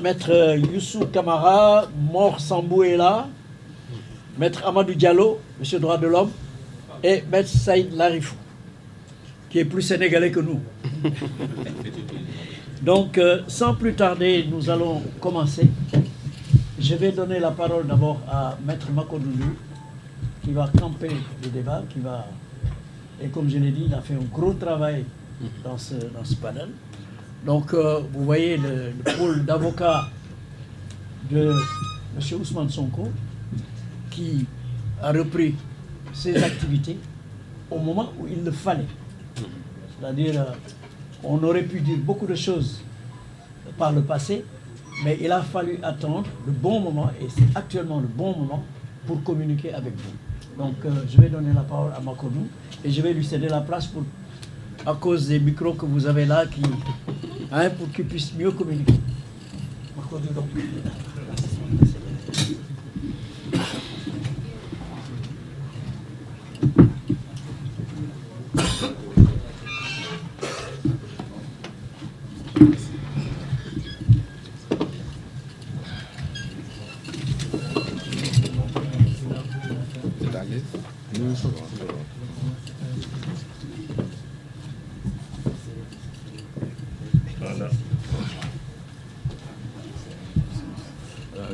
Maître Youssou Kamara, Mor Sambou est là, Maître Amadou Diallo, Monsieur Droit de l'Homme, et Maître Saïd Larifou, qui est plus sénégalais que nous. Donc, sans plus tarder, nous allons commencer. Je vais donner la parole d'abord à Maître Makodoulou, qui va camper le débat, et comme je l'ai dit, il a fait un gros travail dans ce panel. Donc, vous voyez le pôle d'avocats de M. Ousmane Sonko, qui a repris ses activités au moment où il le fallait. C'est-à-dire, on aurait pu dire beaucoup de choses par le passé, mais il a fallu attendre le bon moment, et c'est actuellement le bon moment pour communiquer avec vous. Donc, je vais donner la parole à Makodou, et je vais lui céder la place à cause des micros que vous avez là, pour qu'il puisse mieux communiquer. Makodou, donc.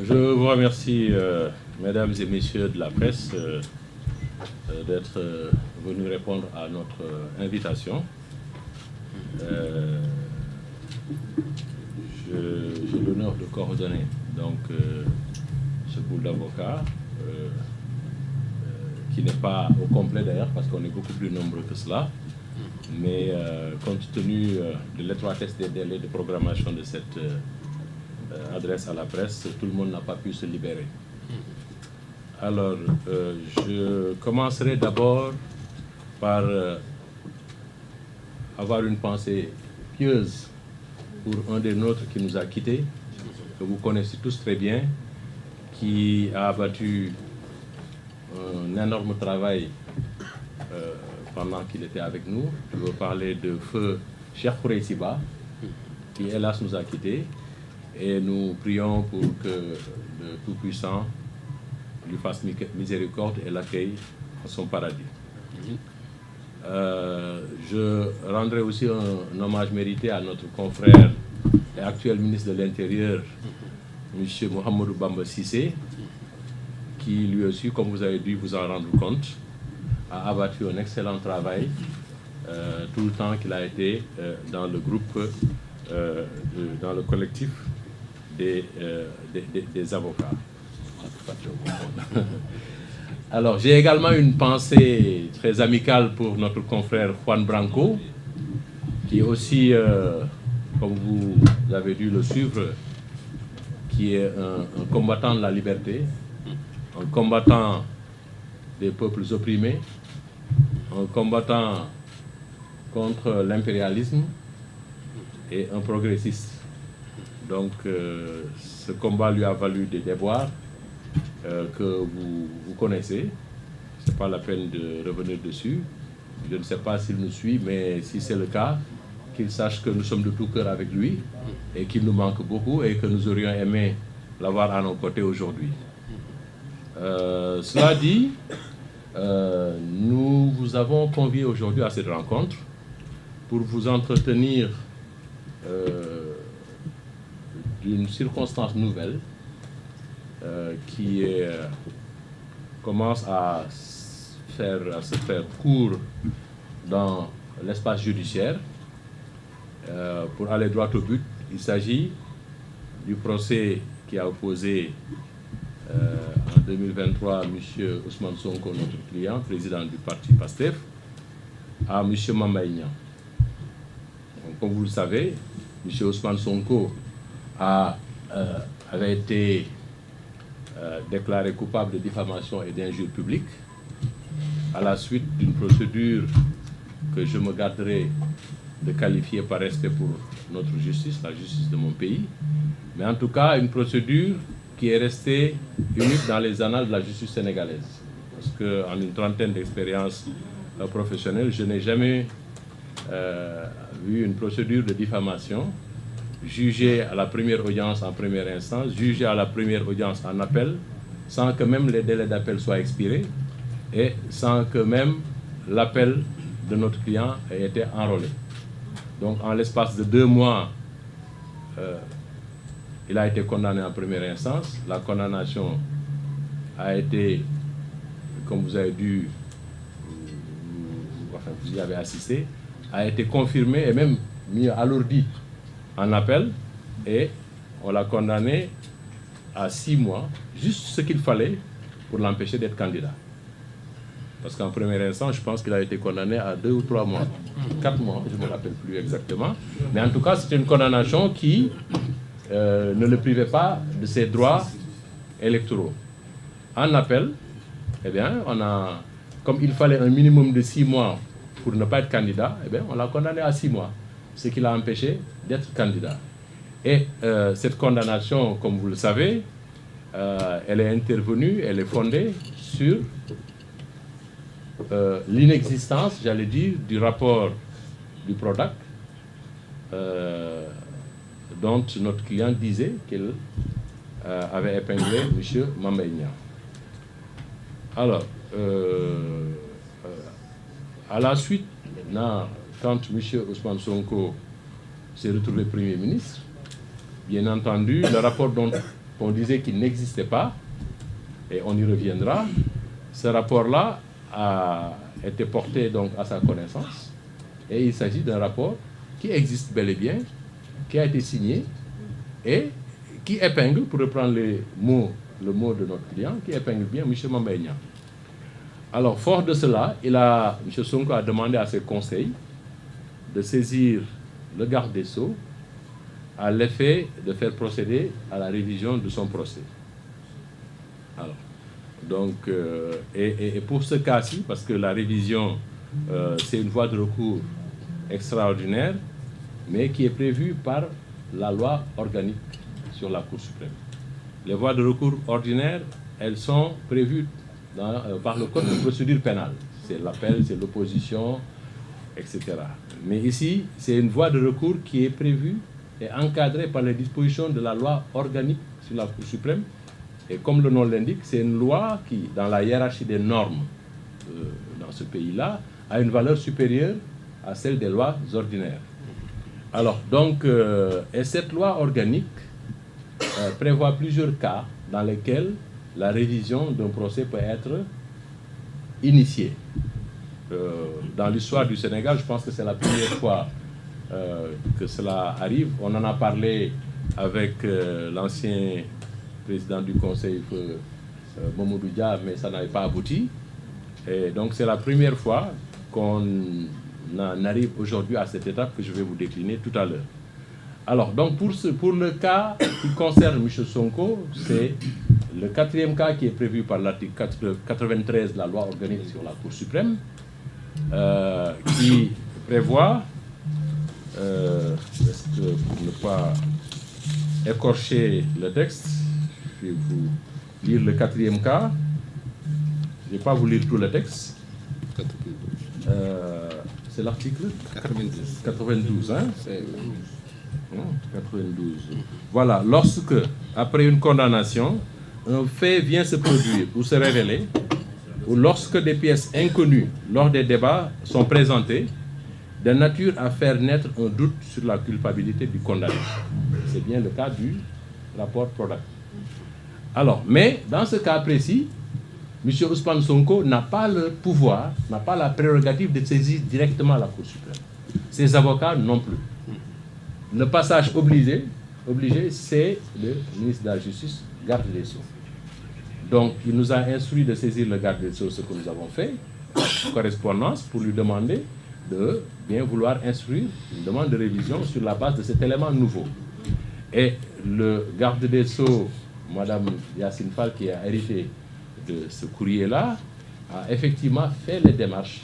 Je vous remercie, mesdames et messieurs de la presse, d'être venus répondre à notre invitation. J'ai l'honneur de coordonner donc, ce pool d'avocats, qui n'est pas au complet d'ailleurs, parce qu'on est beaucoup plus nombreux que cela. Mais compte tenu de l'étroitesse des délais de programmation de cette adresse à la presse, tout le monde n'a pas pu se libérer. Alors, je commencerai d'abord par avoir une pensée pieuse pour un des nôtres qui nous a quittés, que vous connaissez tous très bien, qui a abattu un énorme travail pendant qu'il était avec nous. Je veux parler de feu Cheikh Khoureyssi Ba, qui hélas nous a quittés. Et nous prions pour que le Tout-Puissant lui fasse miséricorde et l'accueille à son paradis. Je rendrai aussi un hommage mérité à notre confrère et actuel ministre de l'Intérieur, M. Mohamedou Bamba Cissé, qui lui aussi, comme vous avez dû vous en rendre compte, a abattu un excellent travail tout le temps qu'il a été dans le groupe, dans le collectif des avocats. Alors, j'ai également une pensée très amicale pour notre confrère Juan Branco, qui est aussi, comme vous avez dû le suivre, qui est un combattant de la liberté, un combattant des peuples opprimés, un combattant contre l'impérialisme et un progressiste. Donc, ce combat lui a valu des déboires que vous connaissez. Ce n'est pas la peine de revenir dessus. Je ne sais pas s'il nous suit, mais si c'est le cas, qu'il sache que nous sommes de tout cœur avec lui et qu'il nous manque beaucoup et que nous aurions aimé l'avoir à nos côtés aujourd'hui. Cela dit, nous vous avons convié aujourd'hui à cette rencontre pour vous entretenir d'une circonstance nouvelle qui commence à se faire court dans l'espace judiciaire. Pour aller droit au but, il s'agit du procès qui a opposé en 2023 M. Ousmane Sonko, notre client, président du parti PASTEF, à M. Mamba Ignan. Comme vous le savez, M. Ousmane Sonko avait été déclaré coupable de diffamation et d'injure publique à la suite d'une procédure que je me garderai de qualifier par respect pour notre justice, la justice de mon pays, mais en tout cas une procédure qui est restée unique dans les annales de la justice sénégalaise. Parce qu'en une trentaine d'expériences professionnelles, je n'ai jamais vu une procédure de diffamation jugé à la première audience en première instance, jugé à la première audience en appel, sans que même les délais d'appel soient expirés et sans que même l'appel de notre client ait été enrôlé. Donc en l'espace de 2 mois, il a été condamné en première instance. La condamnation a été, comme vous avez dû, enfin vous y avez assisté, a été confirmée et même mieux alourdie en appel, et on l'a condamné à 6 mois, juste ce qu'il fallait pour l'empêcher d'être candidat. Parce qu'en première instance, je pense qu'il a été condamné à 2 ou 3 mois. 4 mois, je ne me rappelle plus exactement. Mais en tout cas, c'était une condamnation qui ne le privait pas de ses droits électoraux. En appel, eh bien, comme il fallait un minimum de 6 mois pour ne pas être candidat, eh bien, on l'a condamné à 6 mois, ce qui l'a empêché d'être candidat. Et cette condamnation, comme vous le savez, elle est intervenue, elle est fondée sur l'inexistence, j'allais dire, du rapport du PRODAC, dont notre client disait qu'il avait épinglé M. Mamba Niang. Alors, à la suite, quand M. Ousmane Sonko s'est retrouvé Premier ministre, bien entendu, le rapport dont on disait qu'il n'existait pas, et on y reviendra, ce rapport-là a été porté donc à sa connaissance, et il s'agit d'un rapport qui existe bel et bien, qui a été signé, et qui épingle, pour reprendre le mot de notre client, qui épingle bien M. Mamba Niang. Alors, fort de cela, M. Sonko a demandé à ses conseils de saisir le garde des Sceaux à l'effet de faire procéder à la révision de son procès. Alors, donc, et pour ce cas-ci, parce que la révision, c'est une voie de recours extraordinaire, mais qui est prévue par la loi organique sur la Cour suprême. Les voies de recours ordinaires, elles sont prévues par le Code de procédure pénale. C'est l'appel, c'est l'opposition, etc. Mais ici, c'est une voie de recours qui est prévue et encadrée par les dispositions de la loi organique sur la Cour suprême. Et comme le nom l'indique, c'est une loi qui, dans la hiérarchie des normes dans ce pays-là, a une valeur supérieure à celle des lois ordinaires. Alors, donc, et cette loi organique prévoit plusieurs cas dans lesquels la révision d'un procès peut être initiée. Dans l'histoire du Sénégal, je pense que c'est la première fois que cela arrive. On en a parlé avec l'ancien président du Conseil, Mamadou Dia, mais ça n'avait pas abouti. Et donc c'est la première fois qu'on en arrive aujourd'hui à cette étape que je vais vous décliner tout à l'heure. Alors, donc pour le cas qui concerne M. Sonko, c'est le 4e cas qui est prévu par l'article 93 de la loi organique sur la Cour suprême, qui prévoit, pour ne pas écorcher le texte, je vais vous lire le 4e cas. Je ne vais pas vous lire tout le texte. C'est l'article 92, hein? 92. Voilà, lorsque, après une condamnation, un fait vient se produire ou se révéler, ou lorsque des pièces inconnues lors des débats sont présentées, de nature à faire naître un doute sur la culpabilité du condamné. C'est bien le cas du rapport PRODAC. Alors, mais dans ce cas précis, M. Ousmane Sonko n'a pas le pouvoir, n'a pas la prérogative de saisir directement la Cour suprême. Ses avocats non plus. Le passage obligé, c'est le ministre de la Justice, garde des Sceaux. Donc, il nous a instruit de saisir le garde des Sceaux, ce que nous avons fait, correspondance, pour lui demander de bien vouloir instruire une demande de révision sur la base de cet élément nouveau. Et le garde des Sceaux, Mme Yacine Fall, qui a hérité de ce courrier-là, a effectivement fait les démarches.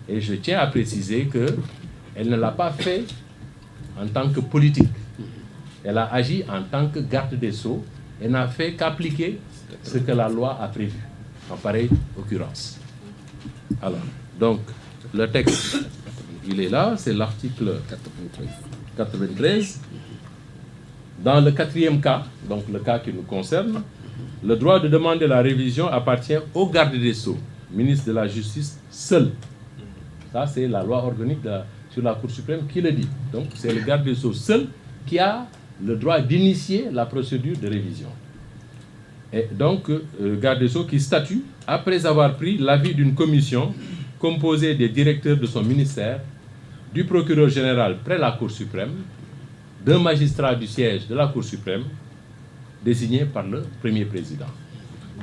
Et je tiens à préciser qu'elle ne l'a pas fait en tant que politique. Elle a agi en tant que garde des Sceaux et n'a fait qu'appliquer ce que la loi a prévu, en pareille occurrence. Alors, donc, le texte, il est là, c'est l'article 93. Dans le quatrième cas, donc le cas qui nous concerne, le droit de demander la révision appartient au garde des Sceaux, ministre de la Justice seul. Ça, c'est la loi organique sur la Cour suprême qui le dit. Donc, c'est le garde des Sceaux seul qui a le droit d'initier la procédure de révision. Et donc, le garde des Sceaux qui statue après avoir pris l'avis d'une commission composée des directeurs de son ministère, du procureur général près la Cour suprême, d'un magistrat du siège de la Cour suprême, désigné par le premier président.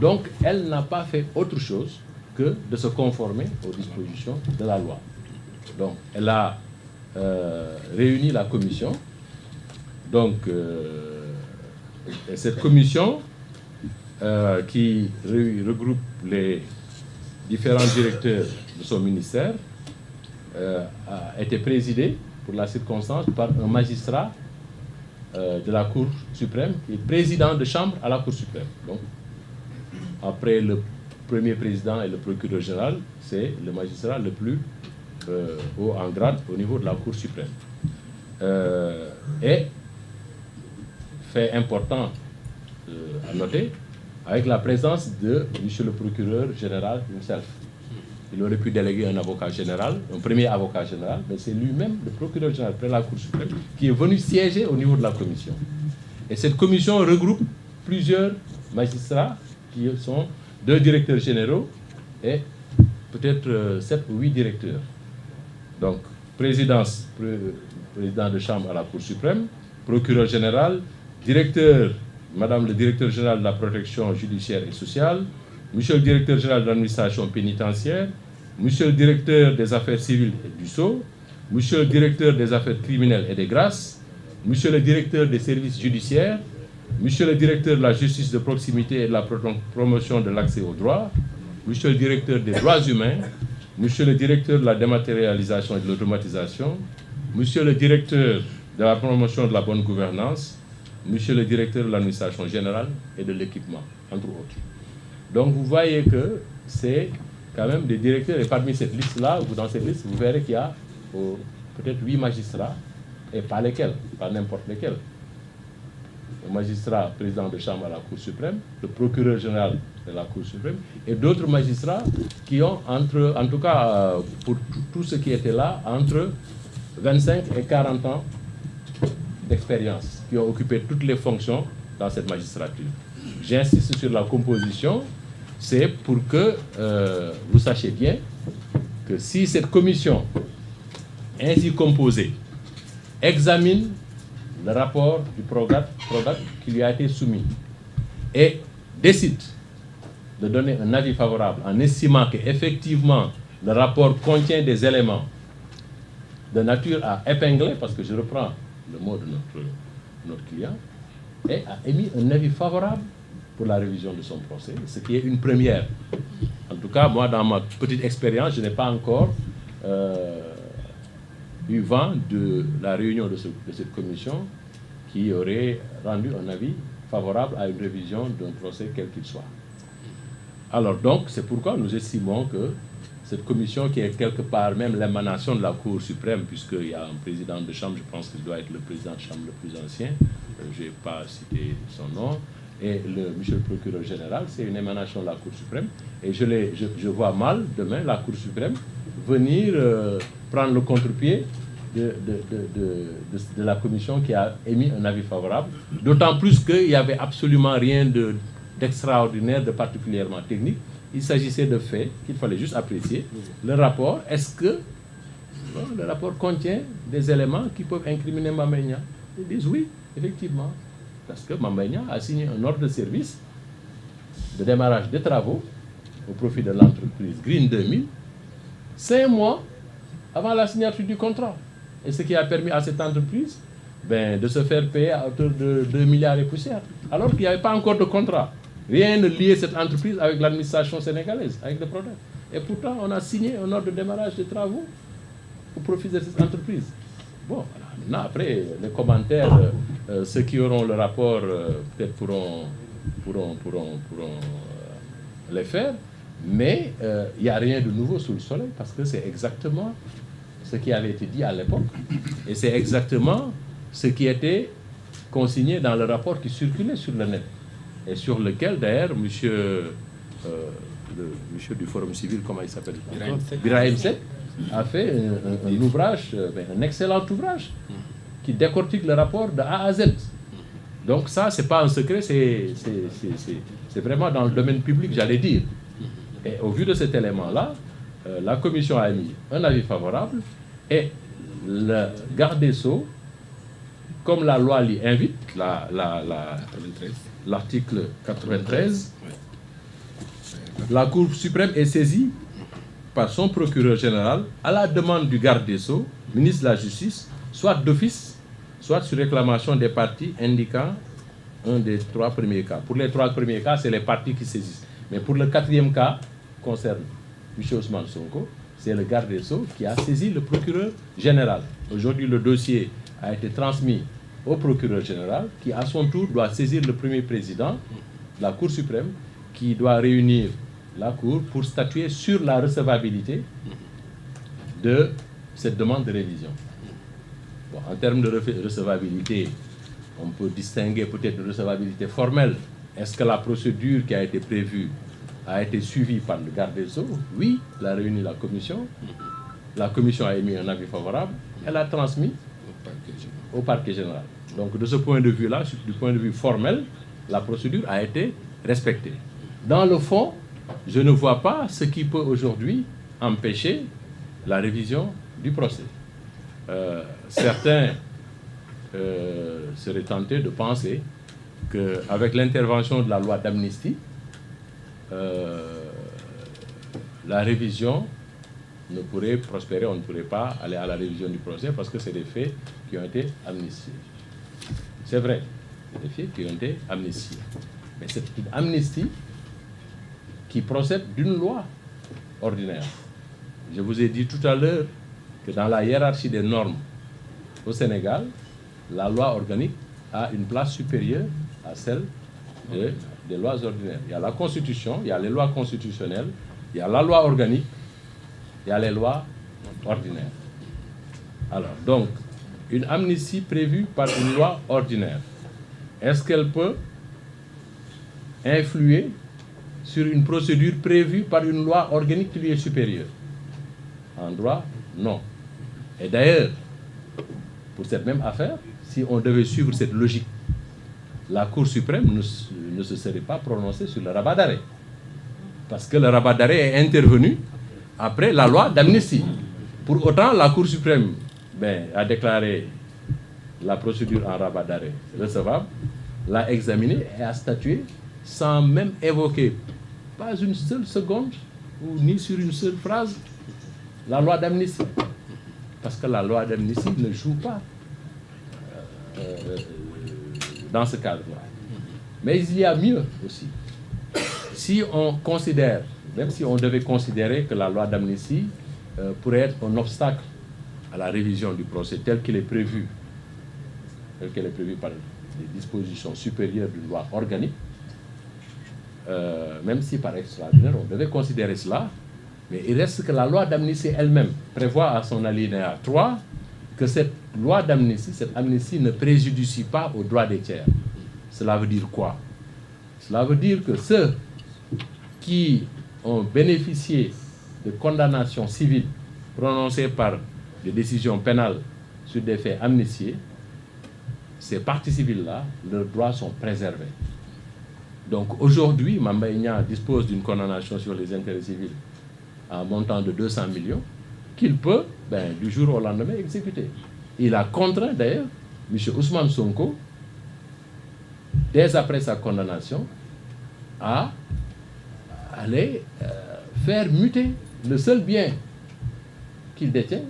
Donc, elle n'a pas fait autre chose que de se conformer aux dispositions de la loi. Donc, elle a réuni la commission. Donc, et cette commission qui regroupe les différents directeurs de son ministère a été présidée pour la circonstance par un magistrat de la Cour suprême qui est président de chambre à la Cour suprême. Donc, après le premier président et le procureur général, c'est le magistrat le plus haut en grade au niveau de la Cour suprême. Et, fait important à noter, avec la présence de M. le procureur général himself. Il aurait pu déléguer un avocat général, un premier avocat général, mais c'est lui-même, le procureur général près la Cour suprême, qui est venu siéger au niveau de la commission. Et cette commission regroupe plusieurs magistrats qui sont 2 directeurs généraux et peut-être 7 ou 8 directeurs. Donc, président de chambre à la Cour suprême, procureur général, directeur, madame le directeur général de la protection judiciaire et sociale, monsieur le directeur général de l'administration pénitentiaire, monsieur le directeur des affaires civiles et du sceau, monsieur le directeur des affaires criminelles et des grâces, monsieur le directeur des services judiciaires, monsieur le directeur de la justice de proximité et de la promotion de l'accès aux droits, monsieur le directeur des droits humains, monsieur le directeur de la dématérialisation et de l'automatisation, monsieur le directeur de la promotion de la bonne gouvernance, monsieur le directeur de l'administration générale et de l'équipement, entre autres. Donc vous voyez que c'est quand même des directeurs, et parmi cette liste-là, dans cette liste, vous verrez qu'il y a peut-être 8 magistrats, et pas lesquels, pas n'importe lesquels. Le magistrat président de chambre à la Cour suprême, le procureur général de la Cour suprême, et d'autres magistrats qui ont, en tout cas pour tous ceux qui étaient là, entre 25 et 40 ans d'expérience, qui ont occupé toutes les fonctions dans cette magistrature. J'insiste sur la composition, c'est pour que vous sachiez bien que si cette commission ainsi composée examine le rapport du PRODAC qui lui a été soumis et décide de donner un avis favorable en estimant qu'effectivement le rapport contient des éléments de nature à épingler, parce que je reprends le mot de notre client, et a émis un avis favorable pour la révision de son procès, ce qui est une première. En tout cas, moi, dans ma petite expérience, je n'ai pas encore eu vent de la réunion de cette commission qui aurait rendu un avis favorable à une révision d'un procès quel qu'il soit. Alors donc, c'est pourquoi nous estimons que cette commission, qui est quelque part même l'émanation de la Cour suprême, puisqu'il y a un président de chambre, je pense qu'il doit être le président de chambre le plus ancien, je n'ai pas cité son nom, et monsieur le procureur général, c'est une émanation de la Cour suprême, et je vois mal demain la Cour suprême venir prendre le contre-pied de la commission qui a émis un avis favorable, d'autant plus qu'il n'y avait absolument rien d'extraordinaire, de particulièrement technique. Il s'agissait de faits qu'il fallait juste apprécier. Le rapport, est-ce que le rapport contient des éléments qui peuvent incriminer Mame Niang? Ils disent oui, effectivement. Parce que Mame Niang a signé un ordre de service de démarrage des travaux au profit de l'entreprise Green 2000, 5 mois avant la signature du contrat. Et ce qui a permis à cette entreprise de se faire payer à hauteur de 2 milliards et poussière, alors qu'il n'y avait pas encore de contrat. Rien ne liait cette entreprise avec l'administration sénégalaise, avec le PRODAC. Et pourtant, on a signé un ordre de démarrage des travaux au profit de cette entreprise. Bon, maintenant, après, les commentaires, ceux qui auront le rapport, peut-être pourront les faire, mais il n'y a rien de nouveau sous le soleil, parce que c'est exactement ce qui avait été dit à l'époque, et c'est exactement ce qui était consigné dans le rapport qui circulait sur le net et sur lequel d'ailleurs monsieur du Forum civil, comment il s'appelle, Birahim Seck, a fait un ouvrage, un excellent ouvrage qui décortique le rapport de A à Z. Donc ça, c'est pas un secret, c'est vraiment dans le domaine public, j'allais dire. Et au vu de cet élément-là, la commission a émis un avis favorable et le garde des Sceaux, comme la loi l'y invite, l'article 93, la Cour suprême est saisie par son procureur général à la demande du garde des Sceaux, ministre de la Justice, soit d'office, soit sur réclamation des parties indiquant un des 3 premiers cas. Pour les 3 premiers cas, c'est les parties qui saisissent. Mais pour le 4e cas, concerne M. Ousmane Sonko, c'est le garde des Sceaux qui a saisi le procureur général. Aujourd'hui, le dossier a été transmis au procureur général qui, à son tour, doit saisir le premier président de la Cour suprême qui doit réunir la Cour pour statuer sur la recevabilité de cette demande de révision. Bon, en termes de recevabilité, on peut distinguer peut-être une recevabilité formelle. Est-ce que la procédure qui a été prévue a été suivie par le garde des Sceaux? Oui, elle a réuni la commission. La commission a émis un avis favorable. Elle a transmis au parquet général. Donc de ce point de vue-là, du point de vue formel, la procédure a été respectée. Dans le fond, je ne vois pas ce qui peut aujourd'hui empêcher la révision du procès. Certains seraient tentés de penser qu'avec l'intervention de la loi d'amnistie, la révision ne pourrait prospérer, on ne pourrait pas aller à la révision du procès parce que c'est des faits qui ont été amnistiés. C'est vrai, c'est des faits qui ont été amnistiés. Mais c'est une amnistie qui procède d'une loi ordinaire. Je vous ai dit tout à l'heure que dans la hiérarchie des normes au Sénégal, la loi organique a une place supérieure à celle des lois ordinaires. Il y a la Constitution, il y a les lois constitutionnelles, il y a la loi organique, il y a les lois ordinaires. Alors, donc, une amnistie prévue par une loi ordinaire, est-ce qu'elle peut influer sur une procédure prévue par une loi organique qui lui est supérieure? En droit, non. Et d'ailleurs, pour cette même affaire, si on devait suivre cette logique, la Cour suprême ne se serait pas prononcée sur le rabat d'arrêt. Parce que le rabat d'arrêt est intervenu après la loi d'amnistie. Pour autant, la Cour suprême a déclaré la procédure en rabat d'arrêt recevable, l'a examinée et a statué sans même évoquer pas une seule seconde ou ni sur une seule phrase la loi d'amnistie. Parce que la loi d'amnistie ne joue pas dans ce cadre-là. Mais il y a mieux aussi. Si on considère, même si on devait considérer que la loi d'amnistie pourrait être un obstacle à la révision du procès tel qu'elle est prévue par des dispositions supérieures d'une loi organique, même si par extraordinaire on devait considérer cela, mais il reste que la loi d'amnistie elle-même prévoit à son alinéa 3 que cette loi d'amnistie, cette amnistie ne préjudicie pas aux droits des tiers. Cela veut dire quoi? Cela veut dire que ceux qui ont bénéficié de condamnations civiles prononcées par des décisions pénales sur des faits amnistiés, ces parties civiles-là, leurs droits sont préservés. Donc aujourd'hui, Mame Mbaye Niang dispose d'une condamnation sur les intérêts civils à un montant de 200 millions qu'il peut, du jour au lendemain, exécuter. Il a contraint d'ailleurs M. Ousmane Sonko, dès après sa condamnation, à aller faire muter le seul bien qu'il détient,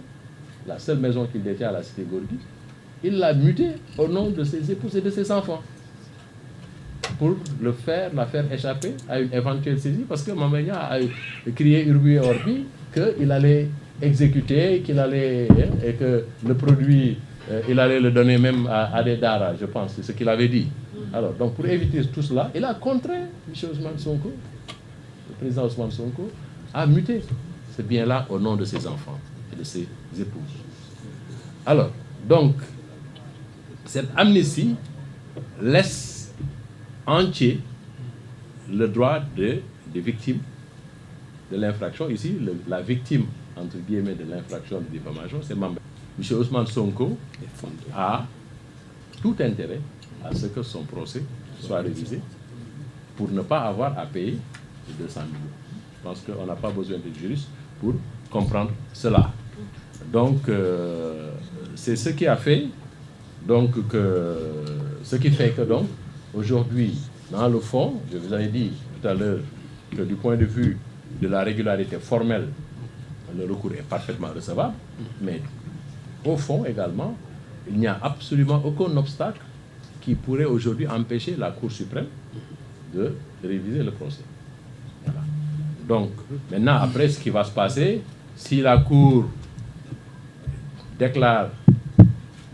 la seule maison qu'il détient à la cité Gorgui. Il l'a muté au nom de ses épouses et de ses enfants pour la faire échapper à une éventuelle saisie, parce que Mame Mbaye Niang a crié Urbi et Orbi qu'il allait exécuter, et que le produit, il allait le donner même à des daras, je pense, c'est ce qu'il avait dit. Alors, donc pour éviter tout cela, il a contraint M. Ousmane Sonko, le président Ousmane Sonko, à muter ce bien-là au nom de ses enfants et de ses épouses. Alors, donc, cette amnistie laisse entier le droit des victimes de l'infraction. Ici, la victime, entre guillemets, de l'infraction de diffamation, c'est Mambé. M. Ousmane Sonko a tout intérêt à ce que son procès soit révisé pour ne pas avoir à payer les 200 millions. Je pense qu'on n'a pas besoin de juriste pour comprendre cela. Donc, c'est ce qui a fait, donc, ce qui fait que, donc, aujourd'hui, dans le fond, je vous avais dit tout à l'heure que du point de vue de la régularité formelle, le recours est parfaitement recevable, mais au fond également, il n'y a absolument aucun obstacle qui pourrait aujourd'hui empêcher la Cour suprême de réviser le procès. Voilà. Donc, maintenant, après, ce qui va se passer, si la Cour déclare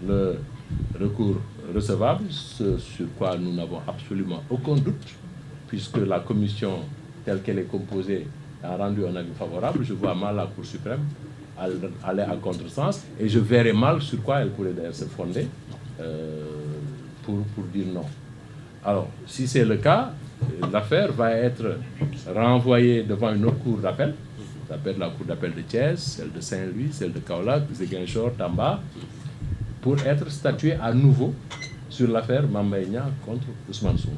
le recours recevable, ce sur quoi nous n'avons absolument aucun doute, puisque la commission telle qu'elle est composée a rendu un avis favorable, je vois mal la Cour suprême aller à contresens, et je verrai mal sur quoi elle pourrait d'ailleurs se fonder pour dire non. Alors, si c'est le cas, l'affaire va être renvoyée devant une autre cour d'appel. Ça peut être la cour d'appel de Thiès, celle de Saint-Louis, celle de Kaolack, Ziguinchor, Tamba, pour être statuée à nouveau sur l'affaire Mame Mbaye Niang contre Ousmane Sonko.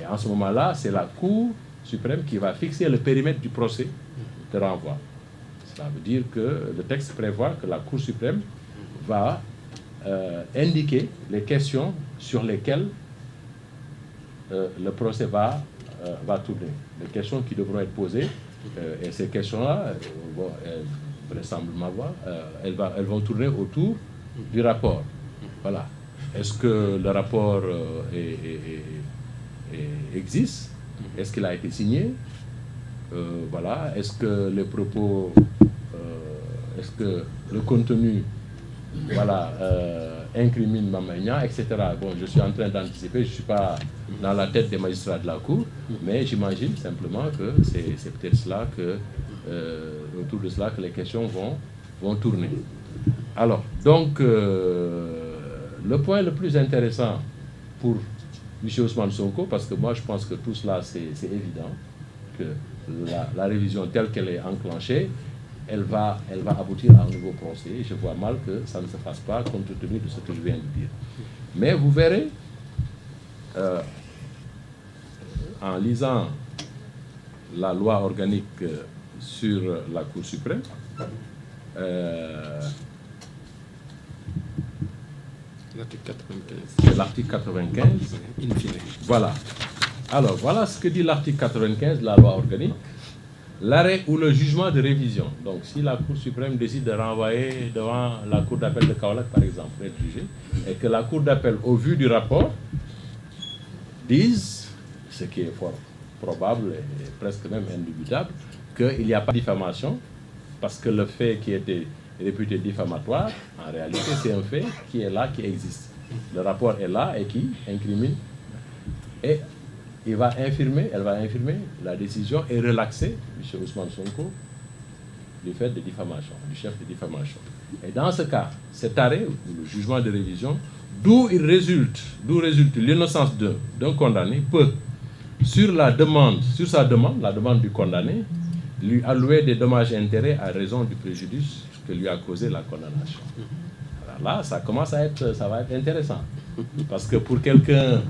Et en ce moment-là, c'est la Cour suprême qui va fixer le périmètre du procès de renvoi. Cela veut dire que le texte prévoit que la Cour suprême va indiquer les questions sur lesquelles le procès va tourner. Les questions qui devront être posées, et ces questions-là, vraisemblablement, elles vont tourner autour du rapport. Voilà. Est-ce que le rapport existe? Est-ce qu'il a été signé? Voilà. Est-ce que les propos, est-ce que le contenu, voilà, incrimine Mame Mbaye Niang, etc. Bon, je suis en train d'anticiper, je ne suis pas dans la tête des magistrats de la Cour, mais j'imagine simplement que c'est peut-être cela que, autour de cela que les questions vont tourner. Alors, donc, le point le plus intéressant pour M. Ousmane Sonko, parce que moi je pense que tout cela c'est évident, que la révision telle qu'elle est enclenchée, elle va aboutir à un nouveau procès. Je vois mal que ça ne se fasse pas compte tenu de ce que je viens de dire. Mais vous verrez, en lisant la loi organique sur la Cour suprême, l'article 95. C'est l'article 95. Voilà. Alors, voilà ce que dit l'article 95 de la loi organique. L'arrêt ou le jugement de révision. Donc, si la Cour suprême décide de renvoyer devant la Cour d'appel de Kaolack, par exemple, pour être jugé, et que la Cour d'appel, au vu du rapport, dise, ce qui est fort probable et presque même indubitable, qu'il n'y a pas de diffamation, parce que le fait qui était réputé diffamatoire, en réalité, c'est un fait qui est là, qui existe. Le rapport est là et qui incrimine. Et elle va infirmer la décision et relaxer M. Ousmane Sonko du fait de diffamation, du chef de diffamation. Et dans ce cas, cet arrêt, le jugement de révision, d'où résulte l'innocence d'un condamné, peut, sur sa demande, la demande du condamné, lui allouer des dommages et intérêts à raison du préjudice que lui a causé la condamnation. Alors là, ça va être intéressant. Parce que pour quelqu'un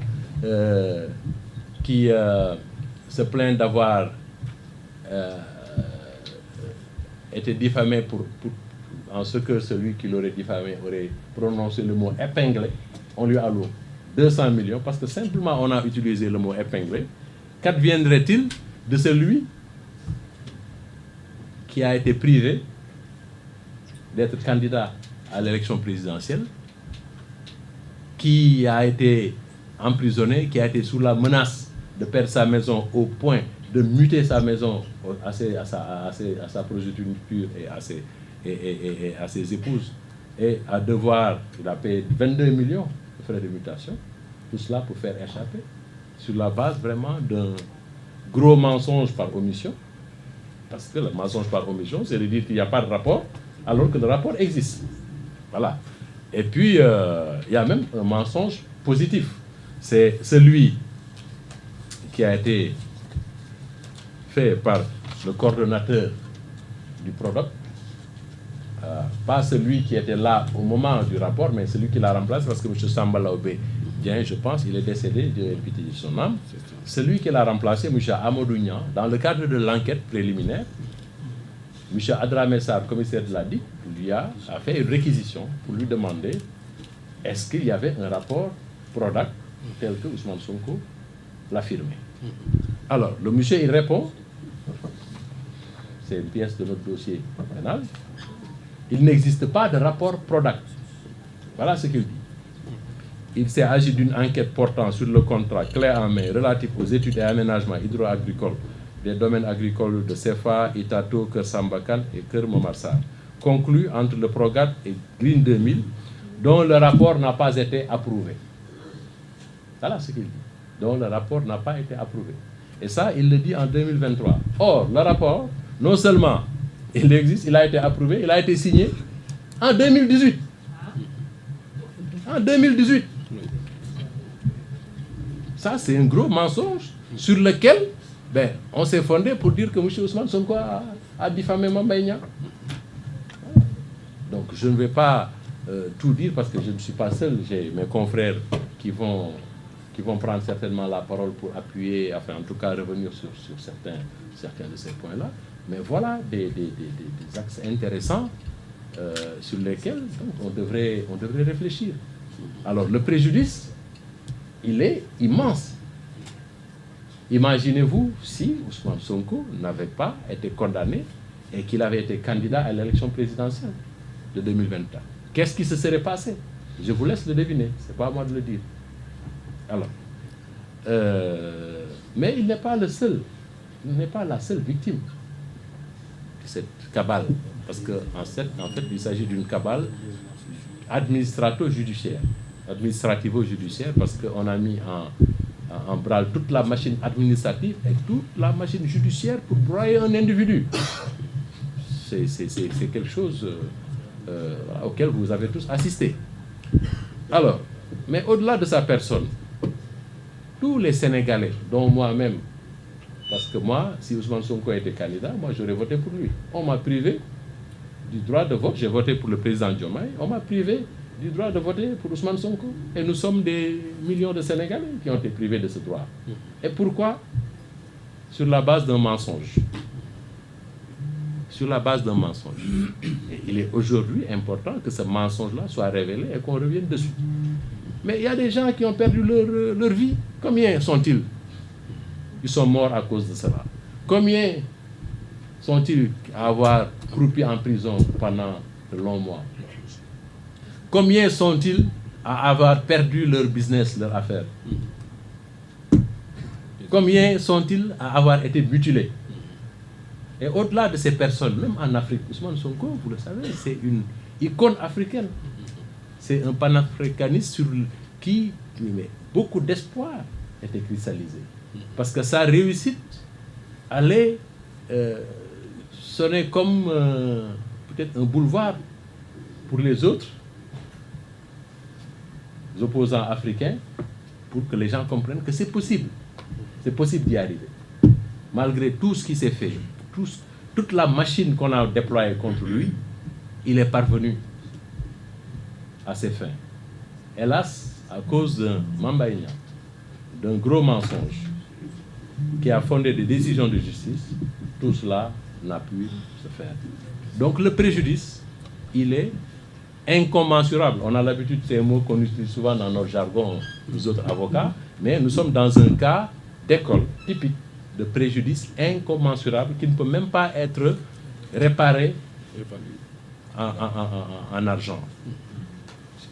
qui se plaint d'avoir été diffamé en ce que celui qui l'aurait diffamé aurait prononcé le mot épinglé, on lui alloue 200 millions parce que simplement on a utilisé le mot épinglé. Qu'adviendrait-il de celui qui a été privé d'être candidat à l'élection présidentielle, qui a été emprisonné, qui a été sous la menace de perdre sa maison au point de muter sa maison à sa progéniture et à ses épouses, et à devoir, il a payé 22 millions de frais de mutation, tout cela pour faire échapper, sur la base vraiment d'un gros mensonge par omission, parce que le mensonge par omission, c'est de dire qu'il n'y a pas de rapport, alors que le rapport existe. Voilà. Et puis, il y a même un mensonge positif. c'est celui qui a été fait par le coordonnateur du product, pas celui qui était là au moment du rapport, mais celui qui l'a remplacé, parce que M. Samba Laobé, je pense, il est décédé, Dieu ait pitié de son âme. Celui qui l'a remplacé, M. Amadou Niang, dans le cadre de l'enquête préliminaire, M. Adramé Sarr, commissaire de la DIC, lui a fait une réquisition pour lui demander est-ce qu'il y avait un rapport product tel que Ousmane Sonko l'affirmait. Alors, le monsieur, il répond, c'est une pièce de notre dossier pénal, il n'existe pas de rapport product. Voilà ce qu'il dit. Il s'est agi d'une enquête portant sur le contrat clé en main relatif aux études et aménagements hydro-agricoles des domaines agricoles de Sefa, Itato, Keur Sambakan et Keur Momar Sarr, conclu entre le PROGAT et Green 2000, dont le rapport n'a pas été approuvé. Voilà ce qu'il dit. Dont le rapport n'a pas été approuvé. Et ça, il le dit en 2023. Or, le rapport, non seulement il existe, il a été approuvé, il a été signé en 2018. En 2018. Ça, c'est un gros mensonge sur lequel on s'est fondé pour dire que M. Ousmane Sonko a diffamé Mamba Niang. Donc, je ne vais pas tout dire parce que je ne suis pas seul. J'ai mes confrères qui vont prendre certainement la parole pour appuyer, enfin, en tout cas, revenir sur certains de ces points-là. Mais voilà des axes intéressants sur lesquels donc, on devrait réfléchir. Alors, le préjudice, il est immense. Imaginez-vous si Ousmane Sonko n'avait pas été condamné et qu'il avait été candidat à l'élection présidentielle de 2024. Qu'est-ce qui se serait passé? Je vous laisse le deviner, ce n'est pas à moi de le dire. Alors, mais il n'est pas le seul, il n'est pas la seule victime de cette cabale, parce qu'en fait, il s'agit d'une cabale administrativo-judiciaire, parce qu'on a mis en branle toute la machine administrative et toute la machine judiciaire pour broyer un individu. C'est quelque chose auquel vous avez tous assisté. Alors, mais au-delà de sa personne, tous les Sénégalais, dont moi-même, parce que moi, si Ousmane Sonko était candidat, moi j'aurais voté pour lui. On m'a privé du droit de vote, j'ai voté pour le président Diomaye, on m'a privé du droit de voter pour Ousmane Sonko. Et nous sommes des millions de Sénégalais qui ont été privés de ce droit. Et pourquoi? Sur la base d'un mensonge. Sur la base d'un mensonge. Et il est aujourd'hui important que ce mensonge-là soit révélé et qu'on revienne dessus. Mais il y a des gens qui ont perdu leur vie. Combien sont-ils? Ils sont morts à cause de cela. Combien sont-ils à avoir croupi en prison pendant de longs mois? Combien sont-ils à avoir perdu leur business, leur affaire? Combien sont-ils à avoir été mutilés? Et au-delà de ces personnes, même en Afrique, Ousmane Sonko, vous le savez, c'est une icône africaine. C'est un panafricaniste sur qui beaucoup d'espoir était cristallisé. Parce que sa réussite allait sonner comme peut-être un boulevard pour les autres opposants africains, pour que les gens comprennent que c'est possible d'y arriver. Malgré tout ce qui s'est fait, toute la machine qu'on a déployée contre lui, il est parvenu à ses fins. Hélas, à cause d'un Mamba Niang, d'un gros mensonge qui a fondé des décisions de justice, tout cela n'a pu se faire. Donc le préjudice, il est incommensurable. On a l'habitude, c'est un mot qu'on utilise souvent dans notre jargon, nous autres avocats, mais nous sommes dans un cas d'école typique de préjudice incommensurable qui ne peut même pas être réparé en argent.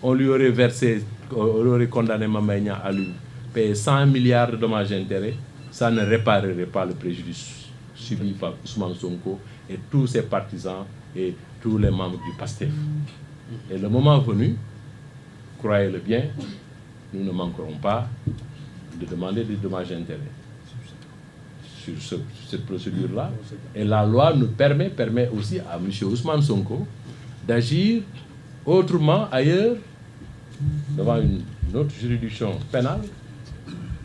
On lui aurait versé, on aurait condamné Mamba Niang à lui payer 100 milliards de dommages et intérêts, ça ne réparerait pas le préjudice subi par Ousmane Sonko et tous ses partisans et tous les membres du PASTEF. Et le moment venu, croyez-le bien, nous ne manquerons pas de demander des dommages et intérêts sur cette procédure-là. Et la loi nous permet aussi à M. Ousmane Sonko d'agir autrement ailleurs, devant une autre juridiction pénale,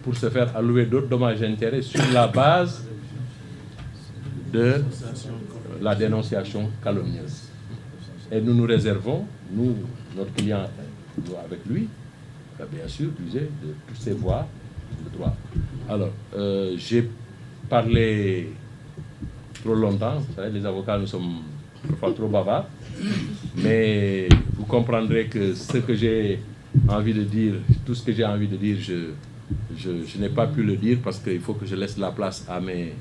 pour se faire allouer d'autres dommages et intérêts sur la base de la dénonciation calomnieuse. Et nous nous réservons, nous, notre client, nous avec lui, bien sûr, d'user de toutes ces voies de droit. Alors, j'ai parlé trop longtemps, vous savez, les avocats, nous sommes parfois trop bavards, mais vous comprendrez que ce que j'ai envie de dire, tout ce que j'ai envie de dire, je n'ai pas pu le dire parce qu'il faut que je laisse la place à mes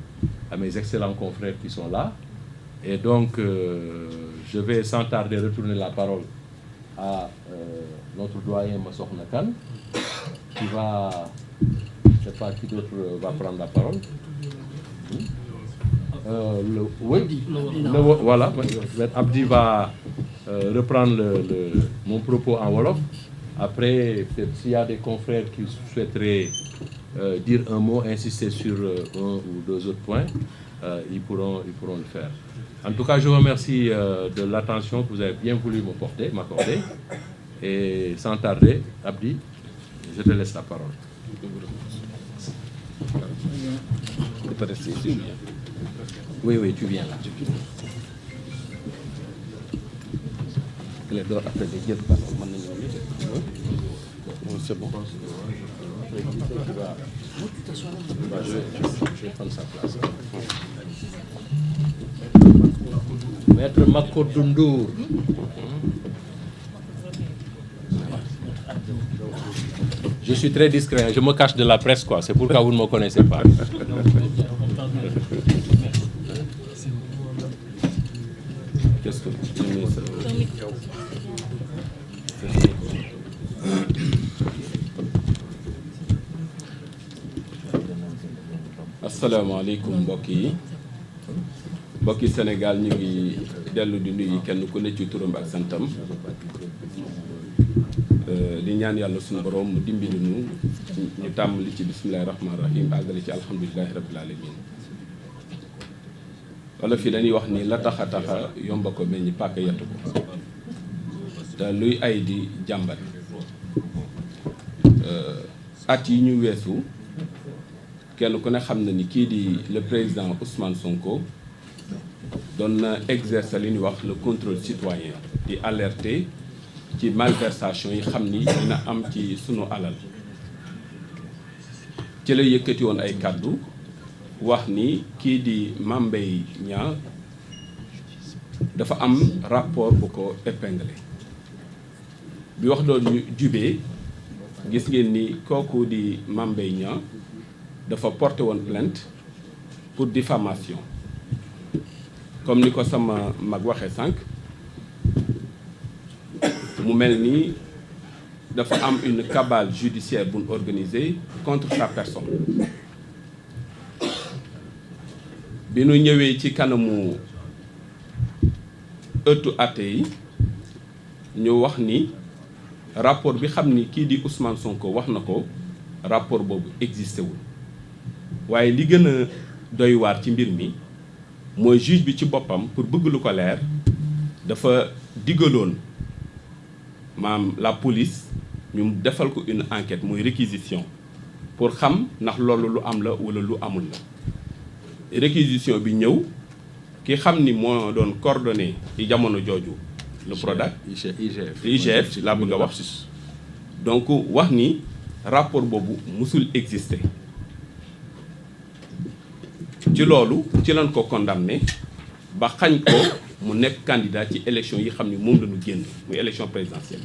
excellents confrères qui sont là. Et donc, je vais sans tarder retourner la parole à notre doyen Massokhna Kane, qui va, je ne sais pas qui d'autre va prendre la parole. Voilà, Abdi va reprendre mon propos en wolof. Après, peut-être s'il y a des confrères qui souhaiteraient dire un mot, insister sur un ou deux autres points, ils pourront le faire. En tout cas, je vous remercie de l'attention que vous avez bien voulu m'accorder. Et sans tarder, Abdi, je te laisse la parole. Oui, tu viens là. C'est bon. Je vais prendre sa place. Maître Makodou Ndour. Je suis très discret, je me cache de la presse, quoi. C'est pourquoi vous ne me connaissez pas. Qu'est-ce que tu mets ça? asalaamaaleykum mbokki Sénégal, ñu ngi dellu di nuyu kenn ku ne ci turam ak santam di ñaan yàlla suñu borom mu dimbali ñu tàmbali ci bismillahi rahmaani rahim àggale ci alhamdulilahi rabbil alamin. wala fii dañuy wax ni la taxa yomba ko meññi pàkk yettu ko te luy ay di jàmbat. at yi ñu weesu kenn ku ne xam na ni kii di le président Ousmane Sonko doon na exercer li ñuy wax le contrôle citoyen di alerter ci malversation yi xam ni dina am ci sunu alal. ci la yëkkati woon ay kàddu wax ni kii di Mame Mbaye Niang dafa am rapport bu ko épinglé. bi wax loolu jubee gis ngeen ni kooku di Mame Mbaye Niang dafa porté woon plainte pour diffamation. comme ni ko sama mag waxee sànq mu mel ni dafa am une cabale judiciaire bu organisée contre sa personne. bi nu ñëwee ci kanamu ëttu àtte yi ñu wax ni rapport bi xam ni kii di Ousmane Sonko wax na ko rapport boobu existé wul. waaye li gën a doy waar ci mbir mi mooy juge bi ci boppam pour bëgg lu ko leer dafa digaloon la police ñu defal ko une enquête mooy réquisition pour xam ndax loolu lu am la walla lu amul la. réquisition bi ñëw ki xam ni moo doon coordonné ci jamono jooju le Prodac IGF laa bëgg a wax. donc wax ni rapport boobu musul exister. ci loolu ci lañ ko condamné ba xañ ko mu nekk candidat ci élection yi xam ni moom lañu génn muy élection présidentielle.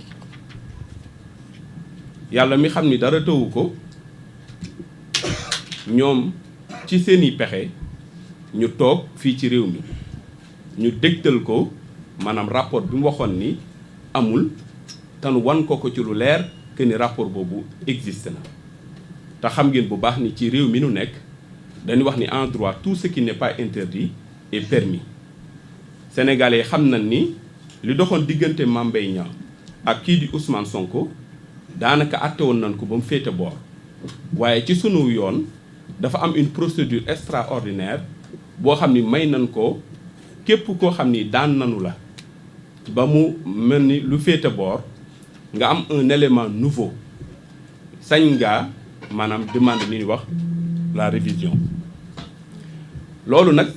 yàlla mi xam ni dara tëwu ko ñoom ci seeni pexe ñu toog fii ci réew mi ñu dégtal ko maanaam rapport bi mu waxoon ni amul te nu wan ko ci lu leer que ni rapport boobu existe na. te xam ngeen bu baax ni ci réew mi nu nekk dañuy wax ni en droit tout ce qui n'est pas interdit est permis. Sénégalais xam nañ ni li doxoon diggante Mame Mbaye Niang ak kii di Ousmane Sonko daanaka àtte woon nañ ko ba mu féete boor. waaye ci sunu yoon dafa am une procédure extraordinaire boo xam ni may nañ ko képp koo xam ni daan nanu la ba mu mel ni lu féete boor nga am un élément nouveau sañ nga maanaam demande li ñuy wax la révision. loolu nag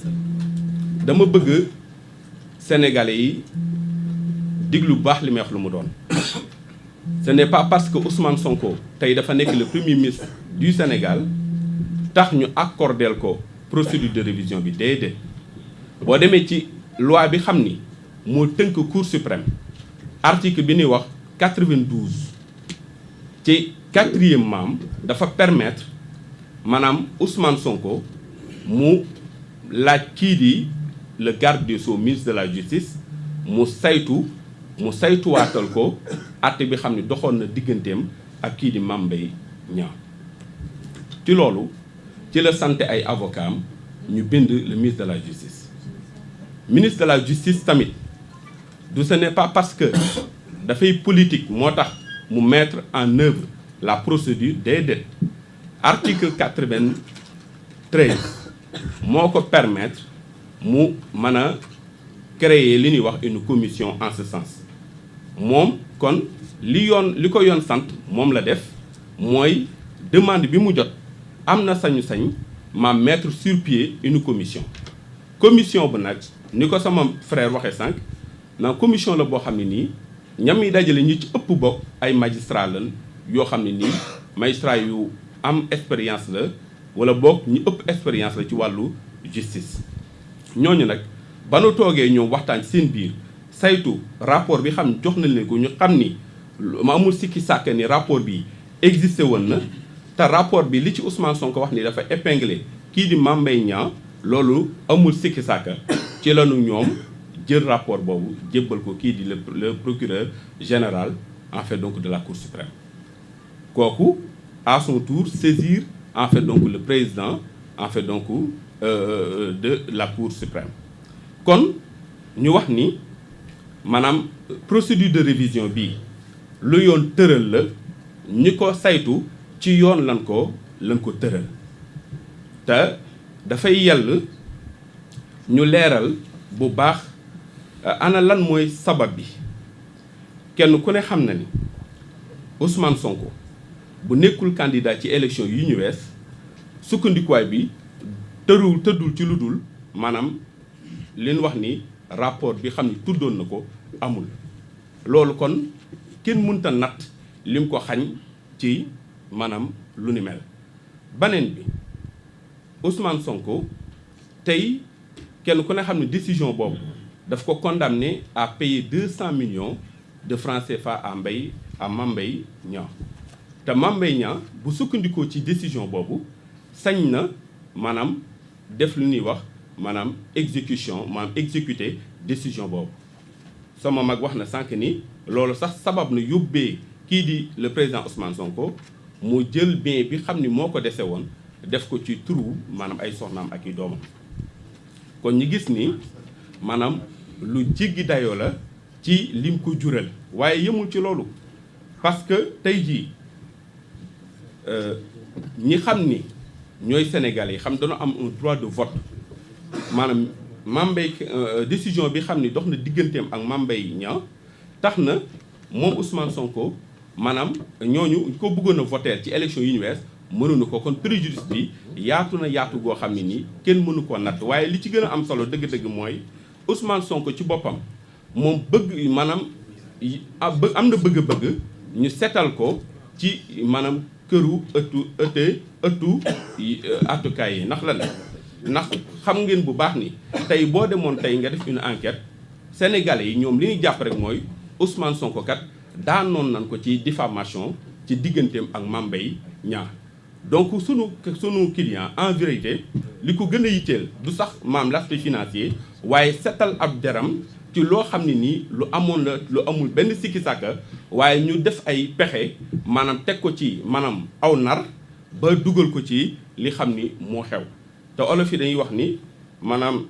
dama bëgg sénégalais yi diglu bu baax li may wax lu mu doon. Ce n'est pas parce que Ousmane Sonko tey dafa nekk le premier ministre du Sénégal tax ñu accordeel ko procédure de révision bi déedéet boo demee ci loi bi xam ni moo tënk Cour suprême article bi ñuy wax 92 ci 4e dafa permettre maanaam Ousmane Sonko mu laaj kii di le garde des Sceaux ministre de la justice mu saytuwaatal ko àtte bi xam ni doxoon na digganteem ak kii di Mame Mbaye Niang ci loolu ci la sant ay avocat am ñu bind le ministre de la justice. ministre de la justice tamit ce n'est pas parce que dafay politique moo tax mu mettre en œuvre la procédure déedéet article 93 moo ko permettre mu mën a créer li ñuy wax une commission en ce sens moom kon li ko yoon sant moom la def mooy demande bi mu jot am na sañu-sañ ma mettre sur pied une commission bu nag ni ko sama frère waxee sànq na commission la boo xam ne nii ñam yi dajale ñi ci ëpp bokk ay magistrat lañ yoo xam ne nii magistrat yu am expérience la wala bokk ñu ëpp expérience la ci wàllu justice ñooñu nag ba nu toogee ñoom waxtaan seen biir saytu rapport bi xam jox nañ leen ko ñu xam ni ma amul sikki sàkk ni rapport bi existé woon na te rapport bi li ci Ousmane Sonko wax ni dafa épinglé kii di Mame Mbaye Niang loolu amul sikki sàkk ci lañu ñoom jël rapport boobu jébbal ko kii di le procureur général en fait donc de la Cour suprême kooku à son tour saisir en fait donc le président en fait donc de la Cour suprême kon ñu wax ni maanaam procédure de révision bi lu yoon tëral la ñi ko saytu ci yoon lan ko tëral te dafay yell ñu leeral bu baax ana lan mooy sabab bi kenn ku ne xam na ni Ousmane Sonko bu nekkul candidat ci élection yi ñu wees sukkandikuwaay bi tëddul ci lu dul maanaam li ñu wax ni rapport bi xam ni tuddoon na ko amul loolu kon kenn mënta natt lim ko xañ ci maanaam lu ni mel baneen bi Ousmane Sonko tey kenn ku ne xam ne décision boobu daf ko condamné à payer 200 millions de francs CFA à Mame Mbaye Niang te Mame Mbaye Niang bu sukkandikoo ci décision boobu sañ na maanaam def lu ñuy wax maanaam exécuter décision boobu sama mag wax na sànq ni loolu sax sabab na yóbbee kii di le président Ousmane Sonko mu jël bien bi xam ni moo ko dese woon def ko ci turu maanaam ay soxnaam ak i doomam kon ñi gis ni maanaam lu jéggi dayoo la ci lim ko jural waaye yemul ci loolu parce que tey jii ñi xam ni ñooy Sénégalais yi xam dañoo am un droit de vote maanaam Mame Mbaye décision bi xam ni dox na digganteem ak Mame Mbaye Niang tax na moom Ousmane Sonko maanaam ñooñu ko bëggoon a voter ci élection yi ñu wees mënuñu ko kon préjudice bi yaatu na yaatu goo xam ne nii kenn mënu koo natt waaye li ci gën a am solo dëgg-dëgg mooy Ousmane Sonko ci boppam moom bëgg maanaam am na bëgg-bëgg ñu seetal ko ci maanaam këru ëttu àttukaay yi ndax lan ndax xam ngeen bu baax ni tey boo demoon tey nga def une enquête sénégalais yi ñoom li ñuy jàpp rek mooy Ousmane Sonko kat daanoon nañ ko ci diffamation ci digganteem ak Mame Mbaye Niang donc sunu client en vérité li ko gën a yitteel du sax maam l'aspect financier waaye setal ab deram ci loo xam ne nii lu amoon la lu amul benn sikki sàkka waaye ñu def ay pexe maanaam teg ko ci maanaam aw nar ba dugal ko ci li xam ni moo xew te olof yi dañuy wax ni maanaam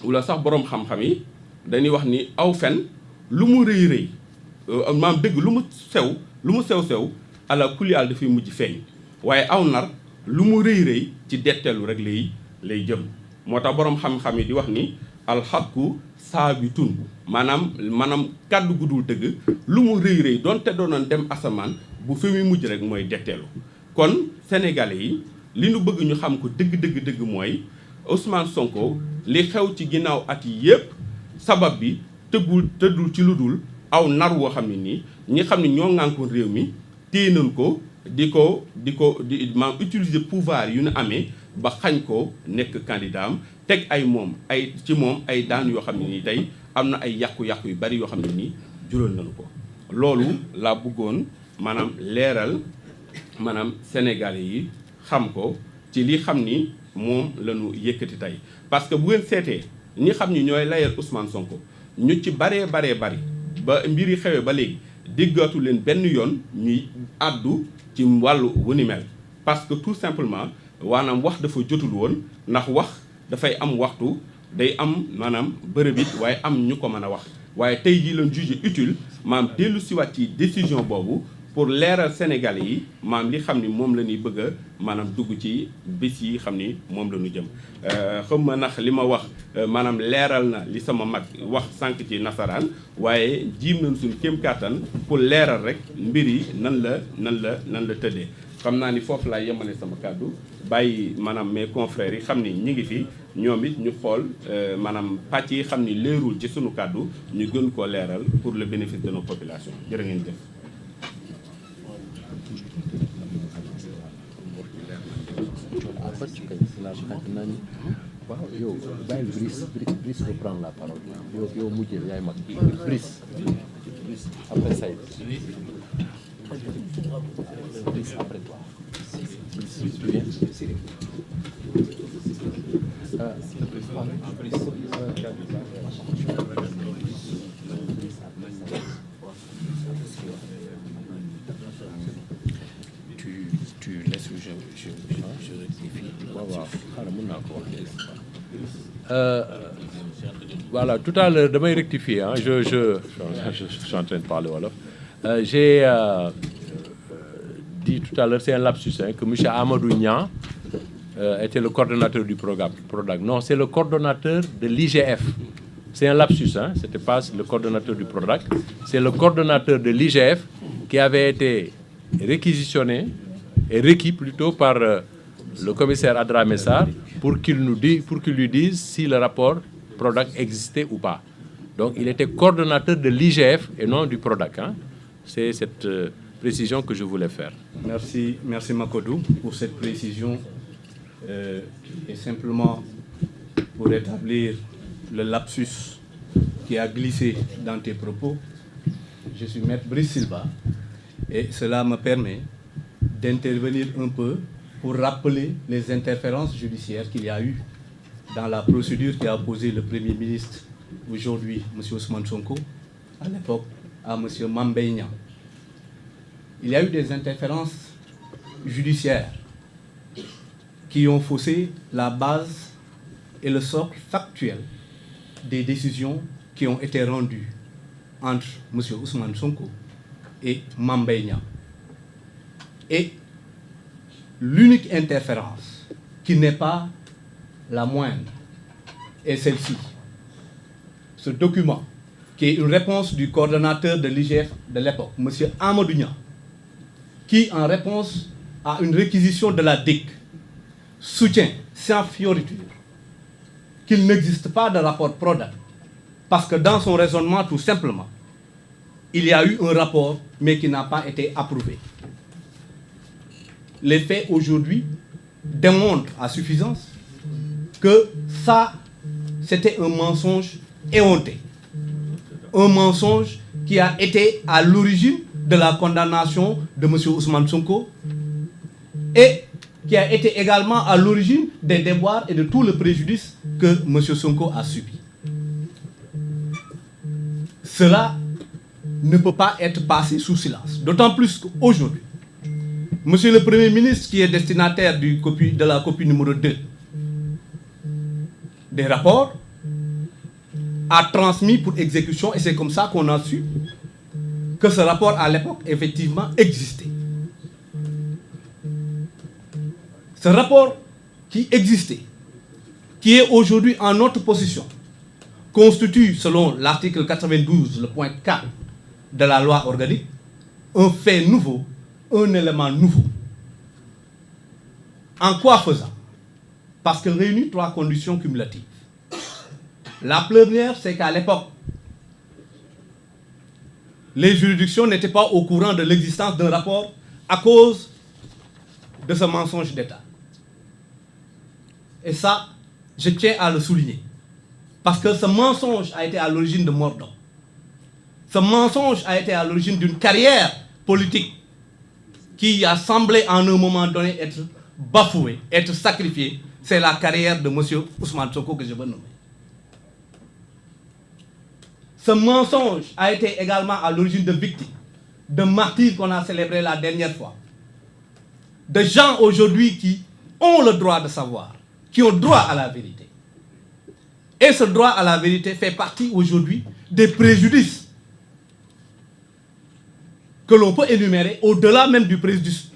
wala sax boroom xam-xam yi dañuy wax ni aw fen lu mu rëy rëy maanaam dëgg lu mu sew ala kulial dafay mujj feeñ waaye aw nar lu mu rëy rëy ci detteelu rek lay jëm moo tax boroom xam-xam yi di wax ni alxaqu saabitun maanaam kàddu gudul dëgg lu mu rëy rëy doonte doonoon dem asamaan bu fi muy mujj rek mooy detteelu kon sénégalais yi li nu bëgg ñu xam ko dëgg mooy Ousmane Sonko li xew ci ginnaaw at yi yëpp sabab bi tëddul ci lu dul aw nar woo xam ne nii ñi xam ne ñoo ŋànkoon réew mi téye nañ ko di maam utiliser pouvoir yu ñu amee ba xañ ko nekk candidat am teg ci moom ay daan yoo xam ne nii tey am na ay yàqu-yàqu yu bari yoo xam ne nii jural nañu ko loolu laa bëggoon maanaam leeral maanaam sénégalais yi xam ko ci li xam ni moom la ñu yëkkati tey parce que bu ngeen seetee ñi xam ni ñooy layal Ousmane Sonko ñu ci bari ba mbir yi xewee ba léegi déggatu leen benn yoon ñuy àddu ci wàllu wu ni mel parce que tout simplement waanaam wax dafa jotul woon ndax wax dafay am waxtu day am maanaam bërëb it waaye am ñu ko mën a wax waaye tey jii lañ jugé utile maam dellu siwaat ci décision boobu pour leeral Sénégalais yi maam li xam ni moom la ñuy bëgg a maanaam dugg ci bés yi xam ni moom la ñu jëm xam ma ndax li ma wax maanaam leeral na li sama mag wax sànq ci nasaraan waaye jiim nañ suñu kéem kàttan pour leeral rek mbir yi nan la tëddee xam naa ni foofu laay yemale sama kàddu bàyyi maanaam mes confrères yi xam ni ñi ngi fi ñoom it ñu xool maanaam pàcc yi xam ni leerul ci sunu kàddu ñu gën koo leeral pour le bénéfice de nos populations jërë ngeen jëf. waaw yow bàyyil Brice reprendre la parole yow mujjee yaay mag Brice après Saïd Brice après toi tu laisses ou je rectifie. Voilà, tout à l'heure, demain rectifier, hein, je suis en train de parler wolof. J'ai dit tout à l'heure, c'est un lapsus, hein, que M. Amadou Niang était le coordonnateur du programme PRODAC. Non, c'est le coordonnateur de l'IGF. C'est un lapsus, hein, c'était pas le coordonnateur du PRODAC, c'est le coordonnateur de l'IGF qui avait été réquisitionné et requis plutôt par le commissaire Adramé Sarr pour qu'il lui dise si le rapport PRODAC existait ou pas. Donc il était coordonnateur de l'IGF et non du PRODAC. Hein. C'est cette précision que je voulais faire. Merci Makodou pour cette précision et simplement pour rétablir le lapsus qui a glissé dans tes propos. Je suis Maître Brice Silva et cela me permet d'intervenir un peu pour rappeler les interférences judiciaires qu'il y a eu dans la procédure qui a opposé le Premier ministre, aujourd'hui M. Ousmane Sonko, à l'époque à M. Mame Mbaye Niang. Il y a eu des interférences judiciaires qui ont faussé la base et le socle factuel des décisions qui ont été rendues entre M. Ousmane Sonko et Mame Mbaye Niang. Et l'unique interférence qui n'est pas la moindre est celle-ci. Ce document, qui est une réponse du coordonnateur de l'IGF de l'époque, M. Amadou Niang, qui, en réponse à une réquisition de la DIC, soutient sans fioriture qu'il n'existe pas de rapport PRODAC, parce que dans son raisonnement, tout simplement, il y a eu un rapport, mais qui n'a pas été approuvé. Les faits aujourd'hui démontrent à suffisance que ça, c'était un mensonge éhonté. Un mensonge qui a été à l'origine de la condamnation de M. Ousmane Sonko et qui a été également à l'origine des déboires et de tout le préjudice que M. Sonko a subi. Cela ne peut pas être passé sous silence. D'autant plus qu'aujourd'hui, Monsieur le Premier ministre, qui est destinataire de la copie numéro 2 des rapports, a transmis pour exécution, et c'est comme ça qu'on a su que ce rapport à l'époque effectivement existait. Ce rapport qui existait, qui est aujourd'hui en notre possession, constitue, selon l'article 92, le point 4 de la loi organique, un fait nouveau, un élément nouveau. En quoi faisant? Parce qu'elle réunit 3 conditions cumulatives. La première, c'est qu'à l'époque, les juridictions n'étaient pas au courant de l'existence d'un rapport à cause de ce mensonge d'État. Et ça, je tiens à le souligner. Parce que ce mensonge a été à l'origine de mort d'homme. Ce mensonge a été à l'origine d'une carrière politique qui a semblé en un moment donné être bafouée, être sacrifiée. C'est la carrière de M. Ousmane Sonko que je veux nommer. Ce mensonge a été également à l'origine de victimes, de martyrs qu'on a célébrés la dernière fois, de gens aujourd'hui qui ont le droit de savoir, qui ont droit à la vérité. Et ce droit à la vérité fait partie aujourd'hui des préjudices que l'on peut énumérer au-delà même du préjudice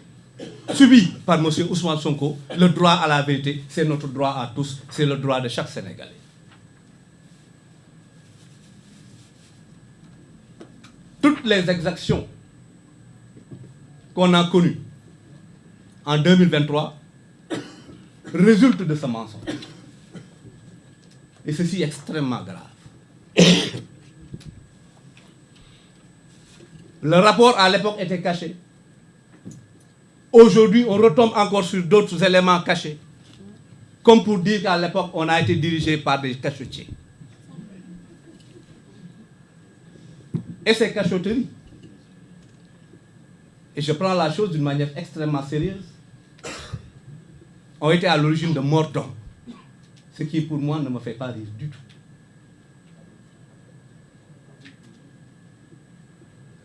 subi par M. Ousmane Sonko. Le droit à la vérité, c'est notre droit à tous, c'est le droit de chaque Sénégalais. Toutes les exactions qu'on a connues en 2023 résultent de ce mensonge. Et ceci est extrêmement grave. Le rapport à l'époque était caché. Aujourd'hui, on retombe encore sur d'autres éléments cachés. Comme pour dire qu'à l'époque, on a été dirigé par des cachottiers. Et ces cachotteries, et je prends la chose d'une manière extrêmement sérieuse, ont été à l'origine de morts d'hommes. Ce qui pour moi ne me fait pas rire du tout.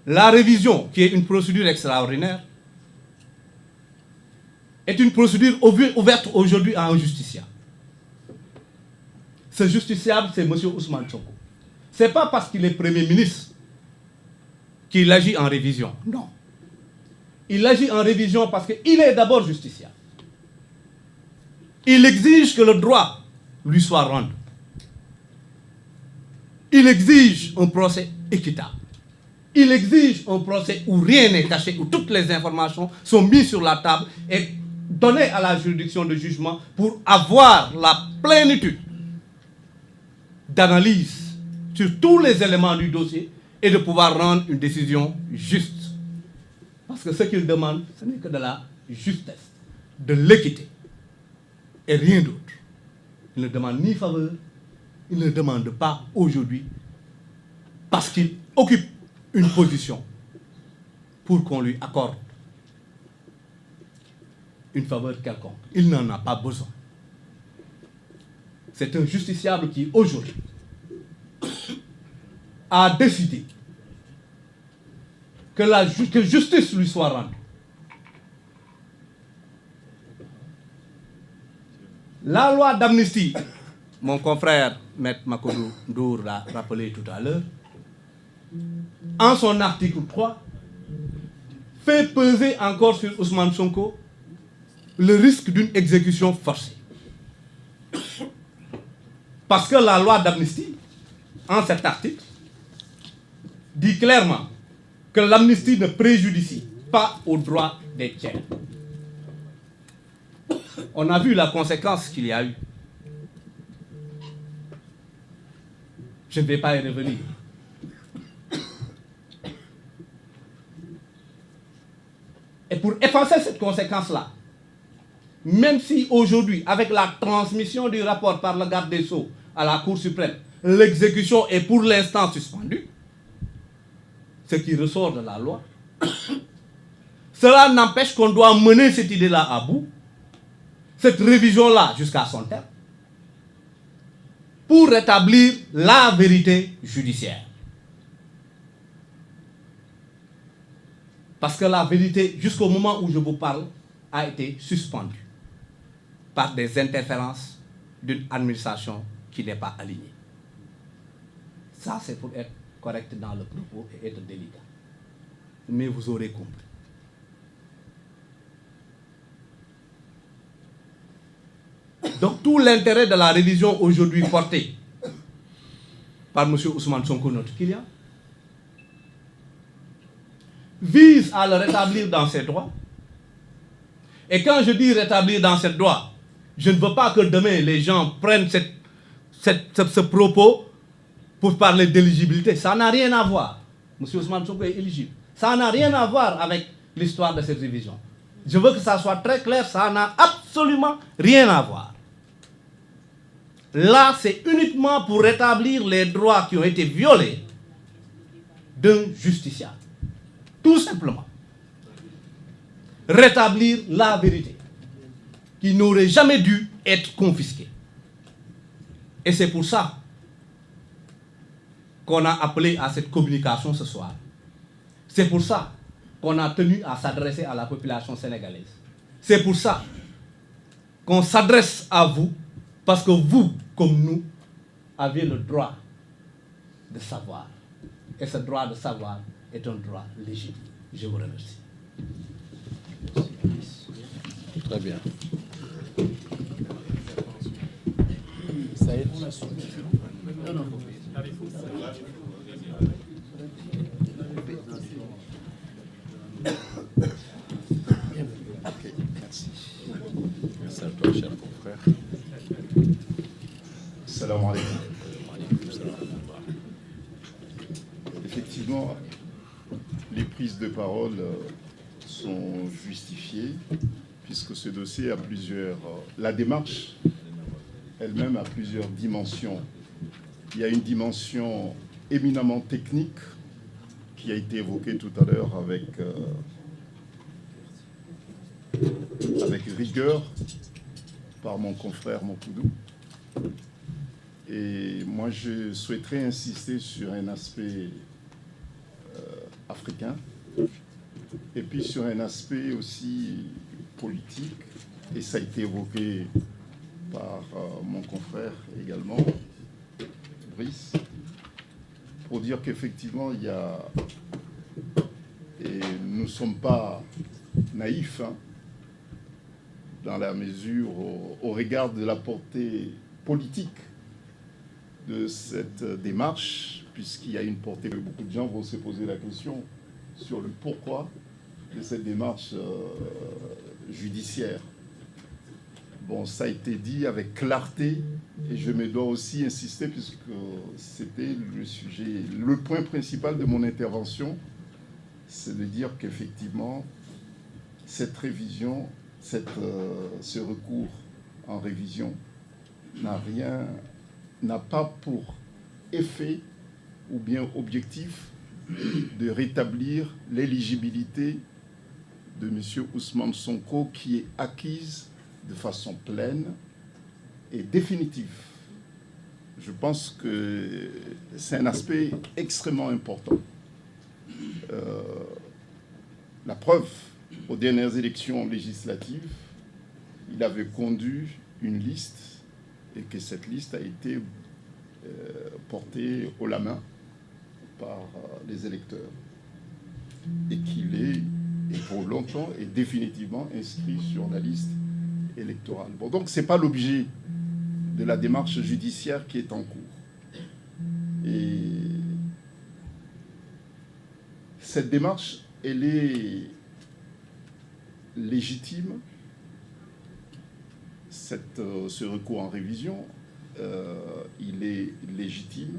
La révision, qui est une procédure extraordinaire, est une procédure ouverte aujourd'hui à un justiciable. Ce justiciable, c'est M. Ousmane Sonko. Ce n'est pas parce qu'il est Premier ministre qu'il agit en révision. Non. Il agit en révision parce qu'il est d'abord justiciable. Il exige que le droit lui soit rendu. Il exige un procès équitable. Il exige un procès où rien n'est caché, où toutes les informations sont mises sur la table et données à la juridiction de jugement pour avoir la plénitude d'analyse sur tous les éléments du dossier et de pouvoir rendre une décision juste. Parce que ce qu'il demande, ce n'est que de la justesse, de l'équité et rien d'autre. Il ne demande ni faveur, il ne demande pas aujourd'hui parce qu'il occupe une position pour qu'on lui accorde une faveur quelconque. Il n'en a pas besoin. C'est un justiciable qui aujourd'hui a décidé que justice lui soit rendue. La loi d'amnistie, mon confrère Maître Makodou Ndour l'a rappelé tout à l'heure, en son article 3, fait peser encore sur Ousmane Sonko le risque d'une exécution forcée. Parce que la loi d'amnistie, en cet article, dit clairement que l'amnistie ne préjudicie pas aux droits des tiers. On a vu la conséquence qu'il y a eu. Je ne vais pas y revenir. Et pour effacer cette conséquence-là, même si aujourd'hui, avec la transmission du rapport par le garde des Sceaux à la Cour suprême, l'exécution est pour l'instant suspendue, ce qui ressort de la loi, cela n'empêche qu'on doit mener cette idée-là à bout, cette révision-là jusqu'à son terme, pour rétablir la vérité judiciaire. Parce que la vérité, jusqu'au moment où je vous parle, a été suspendue par des interférences d'une administration qui n'est pas alignée. Ça, c'est pour être correct dans le propos et être délicat. Mais vous aurez compris. Donc, tout l'intérêt de la révision aujourd'hui portée par M. Ousmane Sonko, notre client, vise à le rétablir dans ses droits Et quand je dis rétablir dans cette loi, je ne veux pas que demain les gens prennent ce propos pour parler d'éligibilité. Ça n'a rien à voir. M. Ousmane Sonko est éligible. Ça n'a rien à voir avec l'histoire de cette révision. Je veux que ça soit très clair, ça n'a absolument rien à voir. Là, c'est uniquement pour rétablir les droits qui ont été violés d'un justiciable. Tout simplement. Rétablir la vérité qui n'aurait jamais dû être confisquée. Et c'est pour ça qu'on a appelé à cette communication ce soir. C'est pour ça qu'on a tenu à s'adresser à la population sénégalaise. C'est pour ça qu'on s'adresse à vous, parce que vous, comme nous, avez le droit de savoir. Et ce droit de savoir est un droit légitime. Je vous remercie. Très bien. Merci à toi, cher confrère. Salam alaikum. Effectivement, les prises de parole sont justifiées puisque ce dossier a plusieurs... La démarche elle-même a plusieurs dimensions. Il y a une dimension éminemment technique qui a été évoquée tout à l'heure avec rigueur par mon confrère Mokoudou. Et moi, je souhaiterais insister sur un aspect africain et puis sur un aspect aussi politique. Et ça a été évoqué par mon confrère également, Brice, pour dire qu'effectivement, il y a... Et nous ne sommes pas naïfs, hein, dans la mesure au regard de la portée politique de cette démarche, puisqu'il y a une portée, beaucoup de gens vont se poser la question sur le pourquoi de cette démarche judiciaire. Bon, ça a été dit avec clarté, et je me dois aussi insister, puisque c'était le sujet, le point principal de mon intervention, c'est de dire qu'effectivement, cette révision, ce recours en révision n'a pas pour effet ou bien objectif de rétablir l'éligibilité de M. Ousmane Sonko qui est acquise de façon pleine et définitive. Je pense que c'est un aspect extrêmement important. La preuve, aux dernières élections législatives, il avait conduit une liste et que cette liste a été portée haut la main par les électeurs et qu'il est, et pour longtemps, et définitivement inscrit sur la liste électorale. Bon, donc ce n'est pas l'objet de la démarche judiciaire qui est en cours. Et cette démarche, elle est légitime. Ce recours en révision, il est légitime.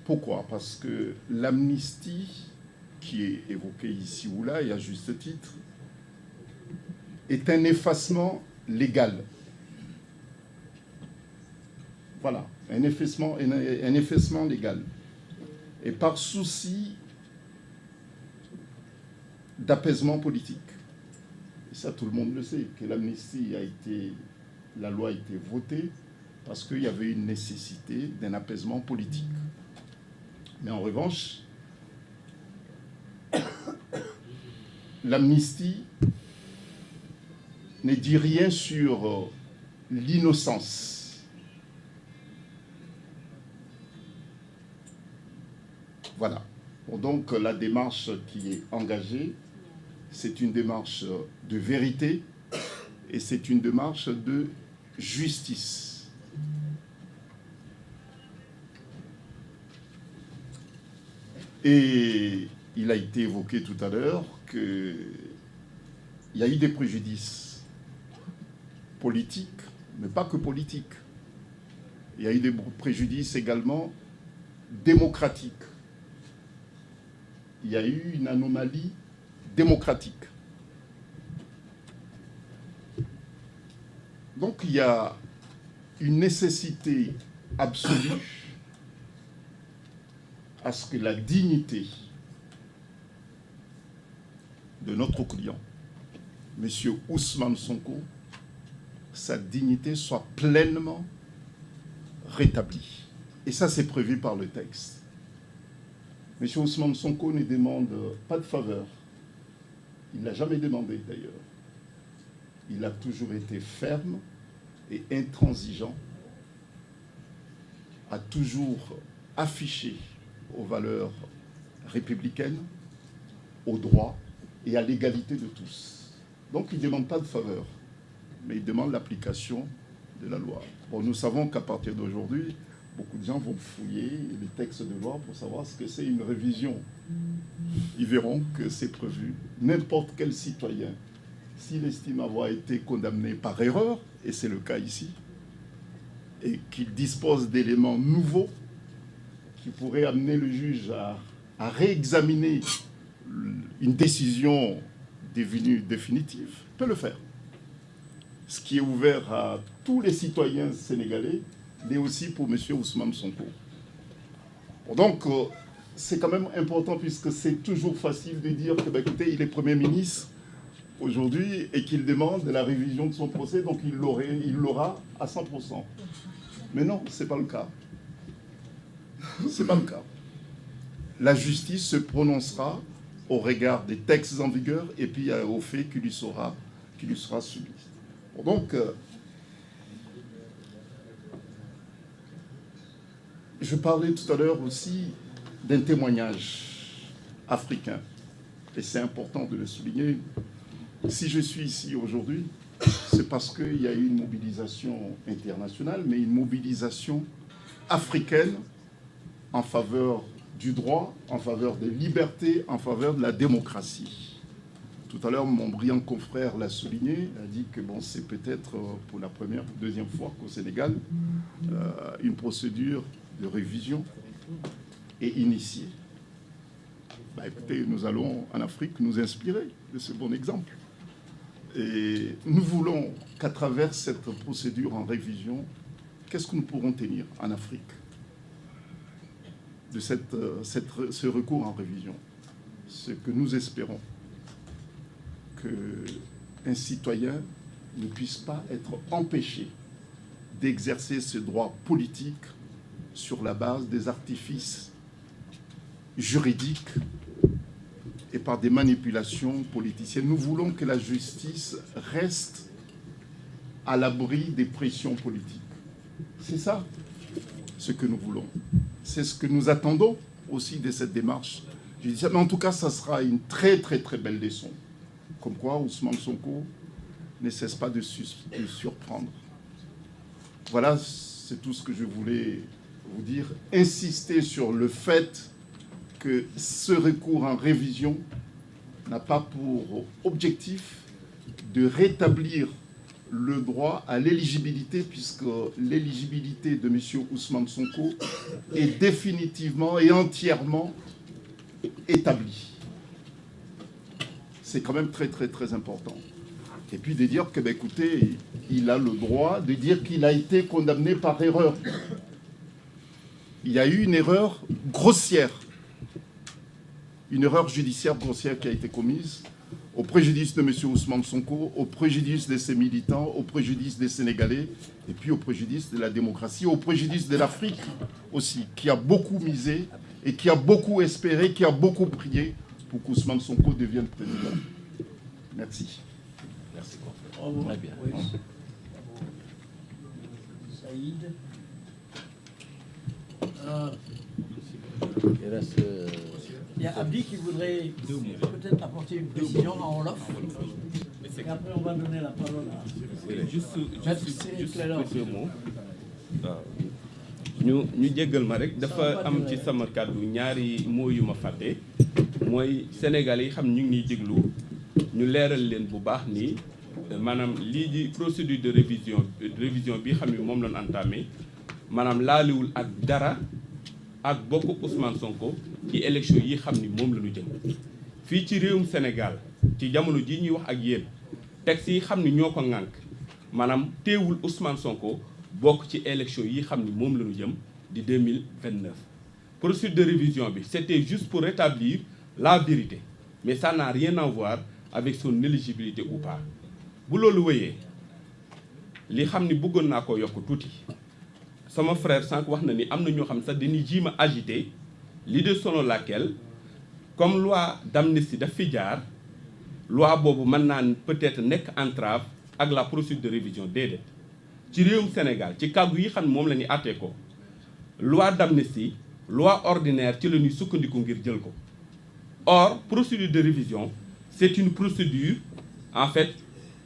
Pourquoi? Parce que l'amnistie qui est évoquée ici ou là, et à juste titre, est un effacement légal. Voilà, un effacement légal. Et par souci d'apaisement politique. Et ça, tout le monde le sait, que l'amnistie la loi a été votée parce qu'il y avait une nécessité d'un apaisement politique. Mais en revanche, l'amnistie ne dit rien sur l'innocence. Voilà. Bon, donc la démarche qui est engagée, c'est une démarche de vérité et c'est une démarche de justice. Et il a été évoqué tout à l'heure que il y a eu des préjudices politiques, mais pas que politiques. Il y a eu des préjudices également démocratiques. Il y a eu une anomalie démocratique. Donc il y a une nécessité absolue à ce que la dignité de notre client, M. Ousmane Sonko, sa dignité soit pleinement rétablie. Et ça, c'est prévu par le texte. M. Ousmane Sonko ne demande pas de faveur. Il ne l'a jamais demandé, d'ailleurs. Il a toujours été ferme et intransigeant, a toujours affiché aux valeurs républicaines, aux droits et à l'égalité de tous. Donc il ne demande pas de faveur, mais il demande l'application de la loi. Bon, nous savons qu'à partir d'aujourd'hui, beaucoup de gens vont fouiller les textes de loi pour savoir ce que c'est une révision. Ils verront que c'est prévu. N'importe quel citoyen, s'il estime avoir été condamné par erreur, et c'est le cas ici, et qu'il dispose d'éléments nouveaux qui pourraient amener le juge à réexaminer une décision devenue définitive, peut le faire. Ce qui est ouvert à tous les citoyens sénégalais, mais aussi pour M. Ousmane Sonko. Donc, c'est quand même important puisque c'est toujours facile de dire que, écoutez, il est Premier ministre aujourd'hui et qu'il demande la révision de son procès, donc il l'aura à 100%. Mais non, ce n'est pas le cas. Ce n'est pas le cas. La justice se prononcera au regard des textes en vigueur et puis au fait qui lui sera soumis. Donc, je parlais tout à l'heure aussi d'un témoignage africain. Et c'est important de le souligner. Si je suis ici aujourd'hui, c'est parce qu'il y a eu une mobilisation internationale, mais une mobilisation africaine en faveur du droit, en faveur des libertés, en faveur de la démocratie. Tout à l'heure, mon brillant confrère l'a souligné, a dit que bon, c'est peut-être pour la première ou deuxième fois qu'au Sénégal, une procédure de révision est initiée. Écoutez, nous allons en Afrique nous inspirer de ce bon exemple. Et nous voulons qu'à travers cette procédure en révision, qu'est-ce que nous pourrons tenir en Afrique de ce recours en révision? Ce que nous espérons, qu'un citoyen ne puisse pas être empêché d'exercer ce droit politique sur la base des artifices juridiques et par des manipulations politiciennes. Nous voulons que la justice reste à l'abri des pressions politiques. C'est ça ce que nous voulons. C'est ce que nous attendons aussi de cette démarche judiciaire. Mais en tout cas, ça sera une très très très belle leçon. Comme quoi Ousmane Sonko ne cesse pas de surprendre. Voilà, c'est tout ce que je voulais vous dire. Insister sur le fait que ce recours en révision n'a pas pour objectif de rétablir le droit à l'éligibilité, puisque l'éligibilité de M. Ousmane Sonko est définitivement et entièrement établie. C'est quand même très très très important. Et puis de dire que, écoutez, il a le droit de dire qu'il a été condamné par erreur. Il y a eu une erreur grossière. Une erreur judiciaire grossière qui a été commise au préjudice de M. Ousmane Sonko, au préjudice de ses militants, au préjudice des Sénégalais, et puis au préjudice de la démocratie, au préjudice de l'Afrique aussi, qui a beaucoup misé et qui a beaucoup espéré, qui a beaucoup prié pour qu'Ousmane Sonko devienne président. Merci. Merci. Bravo. Très bien. Oui. Saïd. Il y a Abdi qui voudrait peut-être apporter une précision en Wolof. Et après, on va donner la parole à... Juste Clédor. deux mots. ñu jéggal ma rek dafa am ci sama kàddu ñaari mots yu ma fàtte mooy Sénégalais yi xam ñu ngi ñuy déglu ñu leeral leen bu baax ni maanaam lii di procédure de révision bi xam ni moom lañ entamé maanaam laaliwul ak dara ak bokk Ousmane Sonko ci élection yi xam ni moom la ñu jëm fii ci réewum Sénégal ci jamono ji ñuy wax ak yéen texte yi xam ni ñoo ko ŋànk maanaam teewul Ousmane Sonko bokk ci élection yi xam ni moom la ñu jëm di 2029. Procédure de révision bi c'était juste pour rétablir la vérité mais ça n'a rien à voir avec son éligibilité ou pas. bu loolu wëyee li xam ni bëggoon naa ko yokk tuuti sama frère sànq wax na ni am na ñoo xam sax dañuy jiima agité l'idée selon laquelle comme loi d'amnistie daf fi jaar loi boobu mën naa peut-être nekk entrave ak la procédure de révision déedéet ci réewum Sénégal ci kàggu yi xam ne moom la ñuy àttee ko loi d'amnistie loi ordinaire ci la ñuy sukkandiku ngir jël ko or procédure de révision c'est une procédure en fait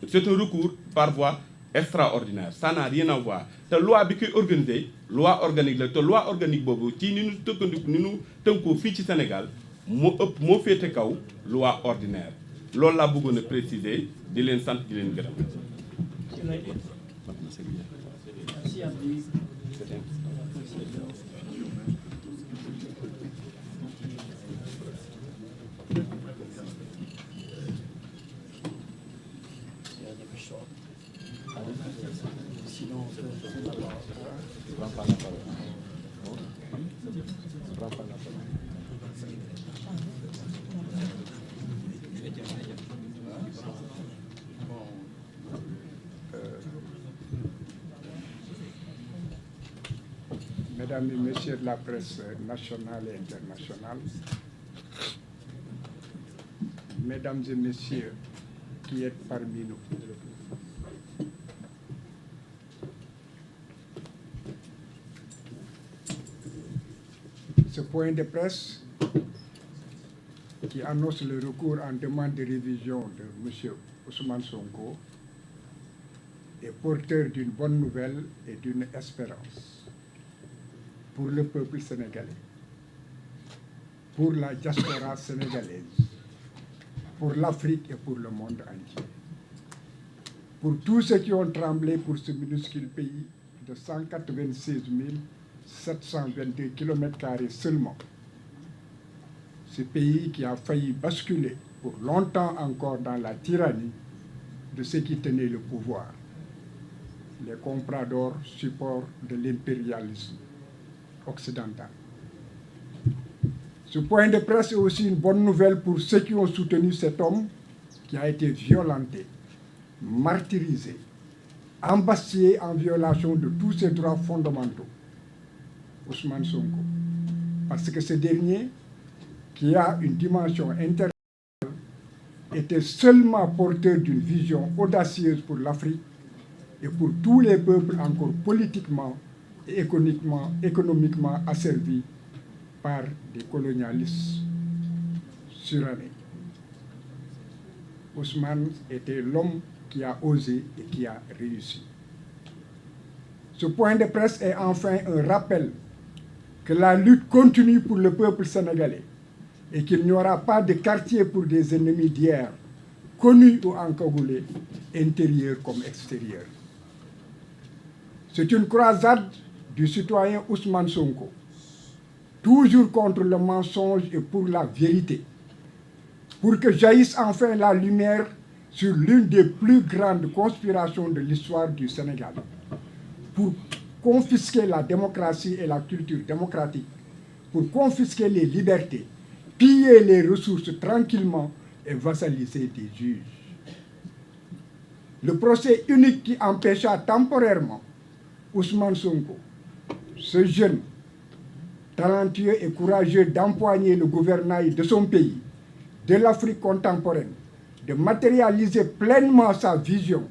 c'est un recours par voie extraordinaire ça n'a rien à voir te loi bi koy organiser loi organique la te loi organique boobu ci ni ñu tëkkandiku ni ñu tënkoo fii ci Sénégal moo féete kaw loi ordinaire loolu laa bëggoon a préciser di leen sant di leen gërëm. Mesdames et messieurs de la presse nationale et internationale, mesdames et messieurs qui êtes parmi nous, ce point de presse qui annonce le recours en demande de révision de M. Ousmane Sonko est porteur d'une bonne nouvelle et d'une espérance pour le peuple sénégalais, pour la diaspora sénégalaise, pour l'Afrique et pour le monde entier. Pour tous ceux qui ont tremblé pour ce minuscule pays de 196 722 km² seulement, ce pays qui a failli basculer pour longtemps encore dans la tyrannie de ceux qui tenaient le pouvoir, les compradors supports de l'impérialisme occidental. Ce point de presse est aussi une bonne nouvelle pour ceux qui ont soutenu cet homme qui a été violenté, martyrisé, embastillé en violation de tous ses droits fondamentaux, Ousmane Sonko. Parce que ce dernier, qui a une dimension internationale, était seulement porteur d'une vision audacieuse pour l'Afrique et pour tous les peuples encore politiquement et économiquement asservis par des colonialistes surannés. Ousmane était l'homme qui a osé et qui a réussi. Ce point de presse est enfin un rappel que la lutte continue pour le peuple sénégalais et qu'il n'y aura pas de quartier pour des ennemis d'hier, connus ou encagoulés, intérieurs comme extérieurs. C'est une croisade du citoyen Ousmane Sonko, toujours contre le mensonge et pour la vérité, pour que jaillisse enfin la lumière sur l'une des plus grandes conspirations de l'histoire du Sénégal, pour confisquer la démocratie et la culture démocratique, pour confisquer les libertés, piller les ressources tranquillement et vassaliser des juges. Le procès unique qui empêcha temporairement Ousmane Sonko, ce jeune, talentueux et courageux d'empoigner le gouvernail de son pays, de l'Afrique contemporaine, de matérialiser pleinement sa vision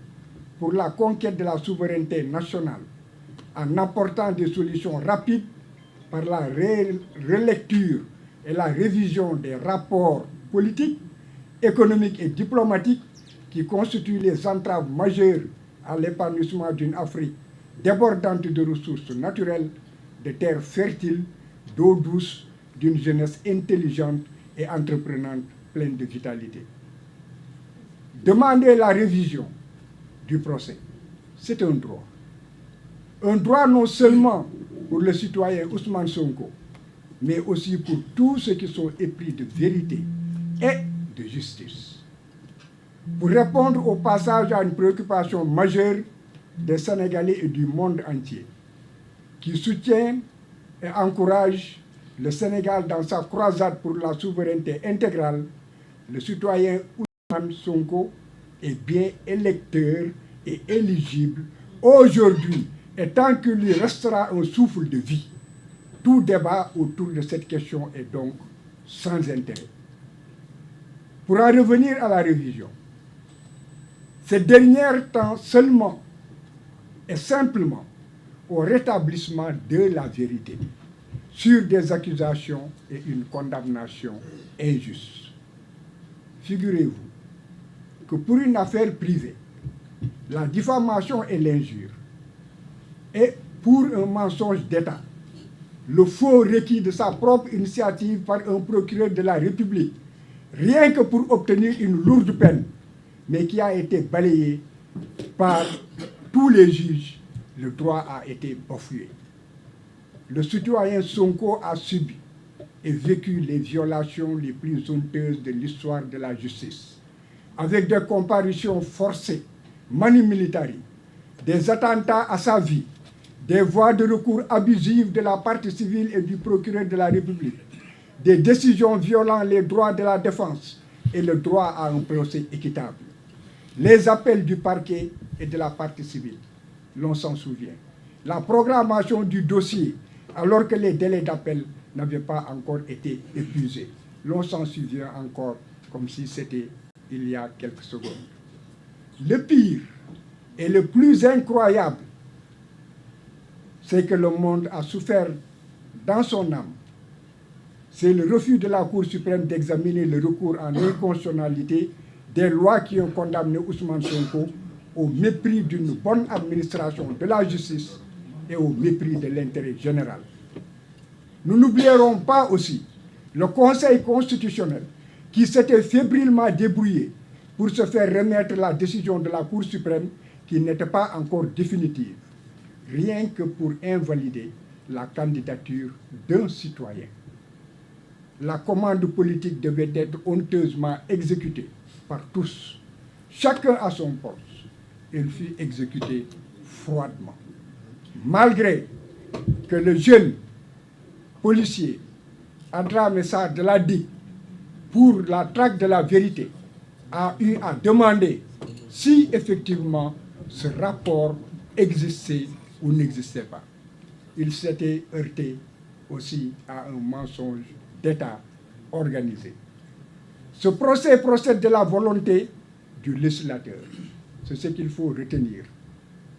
pour la conquête de la souveraineté nationale, en apportant des solutions rapides par la relecture et la révision des rapports politiques, économiques et diplomatiques qui constituent les entraves majeures à l'épanouissement d'une Afrique débordante de ressources naturelles, de terres fertiles, d'eau douce, d'une jeunesse intelligente et entreprenante pleine de vitalité. demander la révision du procès, c'est un droit. Un droit non seulement pour le citoyen Ousmane Sonko, mais aussi pour tous ceux qui sont épris de vérité et de justice. Pour répondre au passage à une préoccupation majeure des Sénégalais et du monde entier, qui soutient et encourage le Sénégal dans sa croisade pour la souveraineté intégrale, le citoyen Ousmane Sonko est bien électeur et éligible aujourd'hui, et tant qu'il lui restera un souffle de vie. Tout débat autour de cette question est donc sans intérêt. Pour en revenir à la révision, ces derniers temps seulement et simplement au rétablissement de la vérité sur des accusations et une condamnation injuste. Figurez-vous que pour une affaire privée, la diffamation et l'injure, et pour un mensonge d'État, le faux requis de sa propre initiative par un procureur de la République, rien que pour obtenir une lourde peine, mais qui a été balayé par tous les juges, le droit a été bafoué. Le citoyen Sonko a subi et vécu les violations les plus honteuses de l'histoire de la justice, avec des comparutions forcées, manu militari, des attentats à sa vie, des voies de recours abusives de la partie civile et du procureur de la République, des décisions violant les droits de la défense et le droit à un procès équitable, les appels du parquet et de la partie civile, l'on s'en souvient, la programmation du dossier alors que les délais d'appel n'avaient pas encore été épuisés, l'on s'en souvient encore comme si c'était il y a quelques secondes. Le pire et le plus incroyable, c'est que le monde a souffert dans son âme. C'est le refus de la Cour suprême d'examiner le recours en inconstitutionnalité des lois qui ont condamné Ousmane Sonko au mépris d'une bonne administration de la justice et au mépris de l'intérêt général. Nous n'oublierons pas aussi le Conseil constitutionnel qui s'était fébrilement débrouillé pour se faire remettre la décision de la Cour suprême qui n'était pas encore définitive, rien que pour invalider la candidature d'un citoyen. La commande politique devait être honteusement exécutée par tous, chacun à son poste. Elle fut exécutée froidement. Malgré que le jeune policier Adramé Sarr de la DIC, pour la traque de la vérité, a eu à demander si effectivement ce rapport existait ou n'existait pas. Il s'était heurté aussi à un mensonge d'État organisé. Ce procès procède de la volonté du législateur. C'est ce qu'il faut retenir.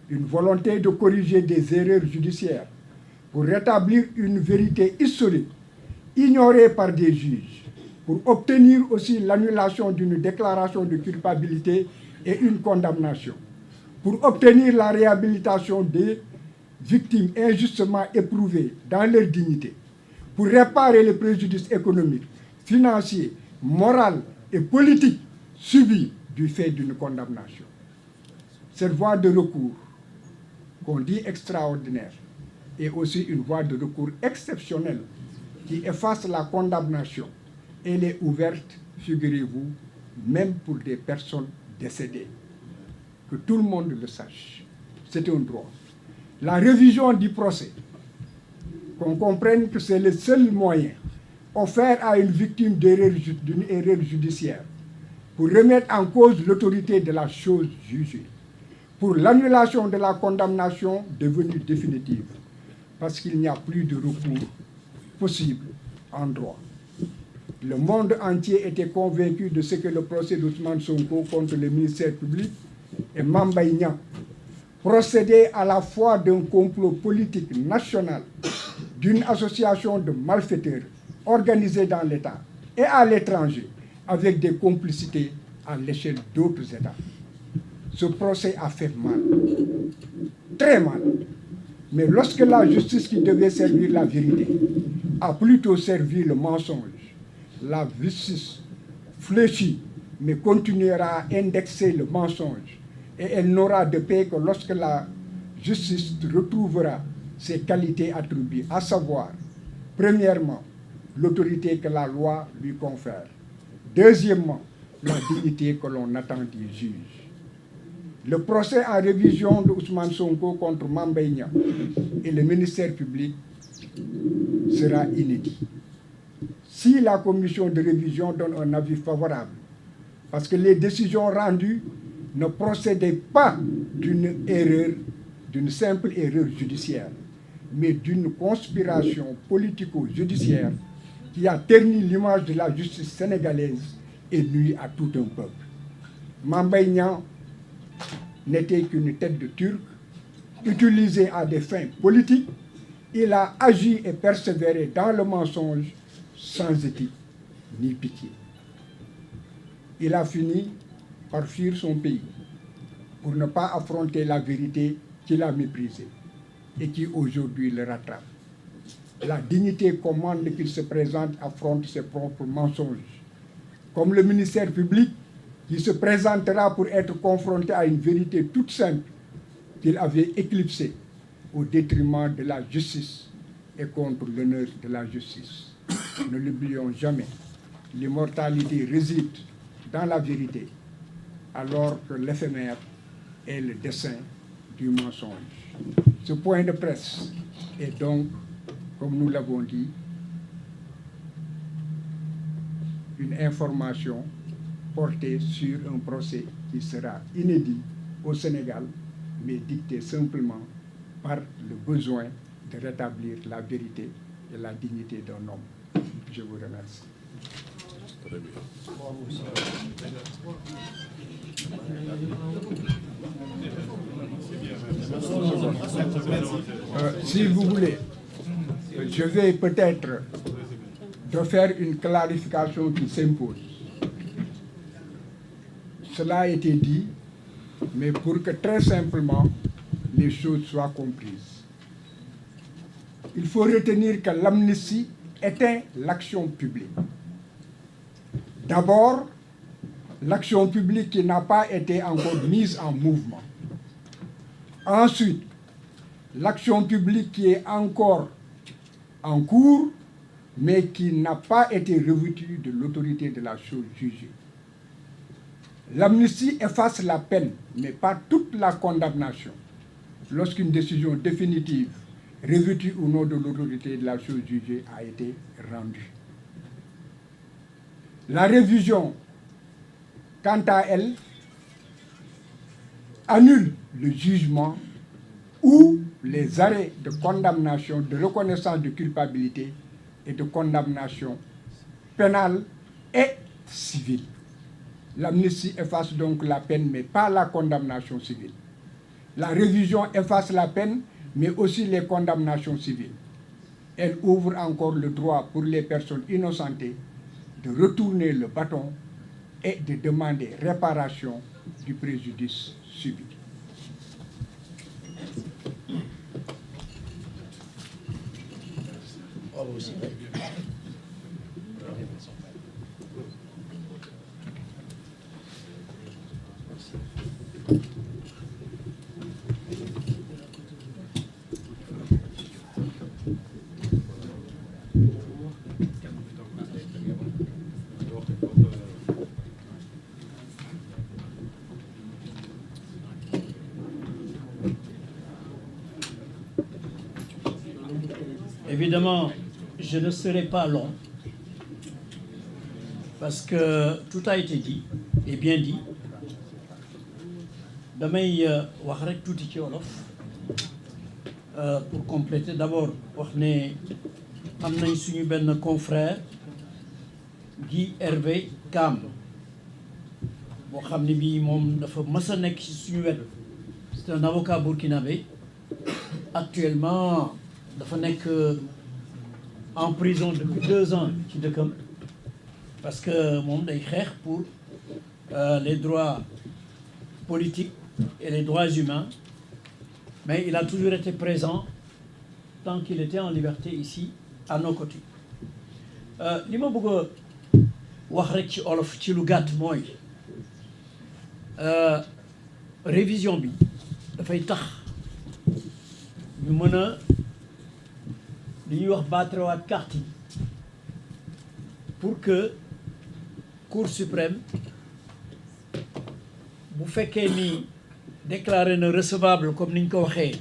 Une volonté de corriger des erreurs judiciaires pour rétablir une vérité historique ignorée par des juges, pour obtenir aussi l'annulation d'une déclaration de culpabilité et une condamnation, pour obtenir la réhabilitation des victimes injustement éprouvées dans leur dignité, pour réparer les préjudices économiques, financiers, moraux et politiques subis du fait d'une condamnation. Cette voie de recours, qu'on dit extraordinaire, est aussi une voie de recours exceptionnelle qui efface la condamnation. Elle est ouverte, figurez-vous, même pour des personnes décédées. Que tout le monde le sache. C'est un droit. La révision du procès, qu'on comprenne que c'est le seul moyen offert à une victime d'une erreur judiciaire pour remettre en cause l'autorité de la chose jugée, pour l'annulation de la condamnation devenue définitive, parce qu'il n'y a plus de recours possible en droit. Le monde entier était convaincu de ce que le procès d'Ousmane Sonko contre le ministère public et Mame Mbaye Niang procédait à la fois d'un complot politique national, d'une association de malfaiteurs organisés dans l'État et à l'étranger, avec des complicités à l'échelle d'autres États. Ce procès a fait mal, très mal. Mais lorsque la justice qui devait servir la vérité a plutôt servi le mensonge, la justice fléchie mais continuera à indexer le mensonge. Et elle n'aura de paix que lorsque la justice retrouvera ses qualités attribuées, à savoir, premièrement, l'autorité que la loi lui confère. Deuxièmement, la dignité que l'on attend des juges. Le procès en révision de Ousmane Sonko contre Mame Mbaye Niang et le ministère public sera inédit. Si la commission de révision donne un avis favorable, parce que les décisions rendues ne procédaient pas d'une erreur, d'une simple erreur judiciaire, mais d'une conspiration politico-judiciaire qui a terni l'image de la justice sénégalaise et nuit à tout un peuple. Mame Mbaye Niang n'était qu'une tête de Turc, utilisée à des fins politiques. Il a agi et persévéré dans le mensonge sans éthique ni pitié. Il a fini par fuir son pays pour ne pas affronter la vérité qu'il a méprisée et qui aujourd'hui le rattrape. La dignité commande qu'il se présente, affronte ses propres mensonges. Comme le ministère public qui se présentera pour être confronté à une vérité toute simple qu'il avait éclipsée au détriment de la justice et contre l'honneur de la justice. Ne l'oublions jamais, l'immortalité réside dans la vérité, alors que l'éphémère est le dessein du mensonge. Ce point de presse est donc, comme nous l'avons dit, une information portée sur un procès qui sera inédit au Sénégal, mais dicté simplement par le besoin de rétablir la vérité et la dignité d'un homme. Je vous remercie. Très bien. Si vous voulez, je vais peut-être de faire une clarification qui s'impose. Cela a été dit, mais pour que très simplement les choses soient comprises. Il faut retenir que l'amnistie éteint l'action publique. D'abord, l'action publique qui n'a pas été encore mise en mouvement. Ensuite, l'action publique qui est encore en cours, mais qui n'a pas été revêtue de l'autorité de la chose jugée. L'amnistie efface la peine, mais pas toute la condamnation, lorsqu'une décision définitive, revêtue ou non de l'autorité de la chose jugée, a été rendue. La révision, quant à elle, annule le jugement ou les arrêts de condamnation, de reconnaissance de culpabilité et de condamnation pénale et civile. L'amnistie efface donc la peine, mais pas la condamnation civile. La révision efface la peine, mais aussi les condamnations civiles. Elle ouvre encore le droit pour les personnes innocentées de retourner le bâton et de demander réparation du préjudice subi. Évidemment, je ne serai pas long, parce que tout a été dit, et bien dit. Damay wax rek tuuti ci wolof pour compléter. D'abord wax ne am nañ suñu benn confrère Guy Hervé Kam boo xam ne bii moom dafa mës a nekk ci suñu wet. C'est un avocat burkinabé. Actuellement dafa nekk en prison depuis 2 ans ci dëkkam parce que moom day xeex pour les droits politiques et les droits humains, mais il a toujours été présent tant qu'il était en liberté ici à nos côtés. Li ma bëgg a wax rek ci olof ci lu gàtt mooy révision bi dafay tax ñu mën a li ñuy wax baatrewaat carte yi pour que Cour suprême bu fekkee ni déclaré na recevable comme ni ñu ko waxee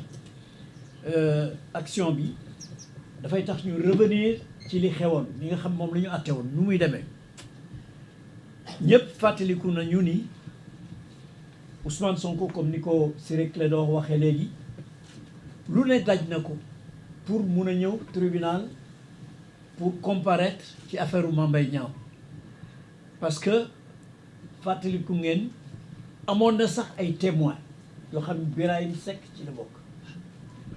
action bi dafay tax ñu revenir ci li xewoon li nga xam moom la ñu àtte woon nu muy demee ñëpp fàttaliku nañu ni Ousmane Sonko comme ni ko Ciré Clédor waxee léegi lu ne daj na ko pour mun a ñëw tribunal pour comparaître ci affaire Mame Mbaye Niang parce que fàttaliku ngeen amoon na sax ay témoins yoo xam ne Birahim Seck ci la bokk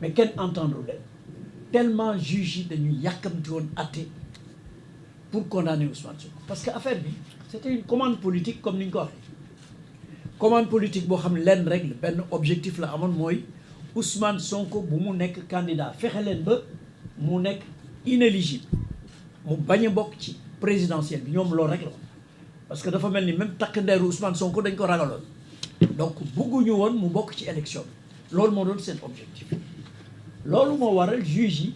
mais kenn entendre leen tellement juge yi dañu yàkkamti woon àtte pour condamner Ousmane Sonko parce que affaire bi c'était une commande politique comme ni ñu ko waxee commande politique boo xam ne lenn rek la benn objectif la amoon mooy Ousmane Sonko bu mu nekk candidat fexe leen ba mu nekk inéligible mu bañ a bokk ci présidentielle bi ñoom loolu rek la parce que dafa mel ni même takk ndeeru Ousmane Sonko dañ ko ragaloon donc bëgguñu woon mu bokk ci élection bi loolu moo doon seen objectif loolu moo waral juge yi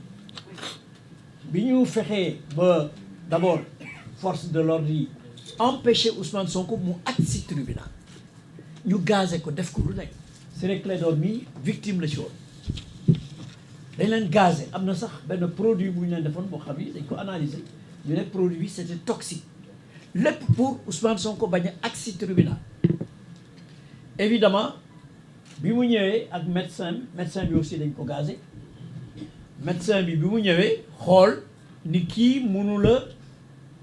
bi ñu fexee ba d'abord force de l'ordre yi empêcher Ousmane Sonko mu agsi ci tribunal ñu gazé ko def ko lu nekk Ciré Clédor mii victime la ci woon dañ leen gazé am na sax benn produit bu ñu leen defoon boo xam ni dañ ko analyser ñu ne produit bi c'était toxique lépp pour Ousmane Sonko bañ a agsi tribunal évidemment bi mu ñëwee ak médecin bi aussi dañ ko gazé médecin bi mu ñëwee xool ni kii mënu la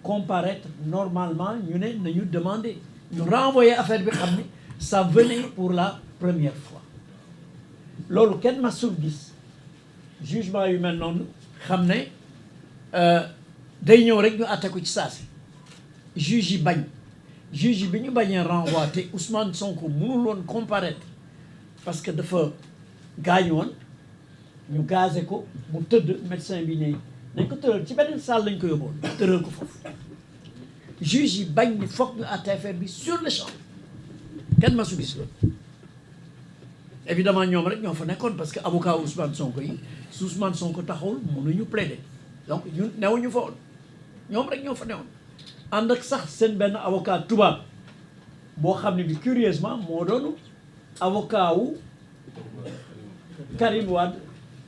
comparaître normalement ñu ne nañu demander ñu renvoyer affaire bi xam ni ça venait pour la première fois loolu kenn masul gis jugement yu mel noonu xam ne day ñëw rek ñu àtte ko ci saasi juge yi bañ juge yi bi ñu bañee renvoi te Ousmane Sonko mënul woon comparaître parce que dafa gaañu woon ñu gazé ko mu tëdd médecin bi ne nañ ko tëral ci beneen salle lañ ko yóbboon tëral ko foofu juge yi bañ ni foog ñu àtte affaire bi sur le champ kenn masu gis loolu évidemment ñoom rek ñoo fa nekkoon parce que avocat Ousmane Sonko yi su Ousmane Sonko taxawul mënuñu plaider donc ñun newuñu fa woon ñoom rek ñoo fa newoon ànd ak sax seen benn avocat tubaab boo xam ne bi curieusement moo doon avocat wu Karim Wade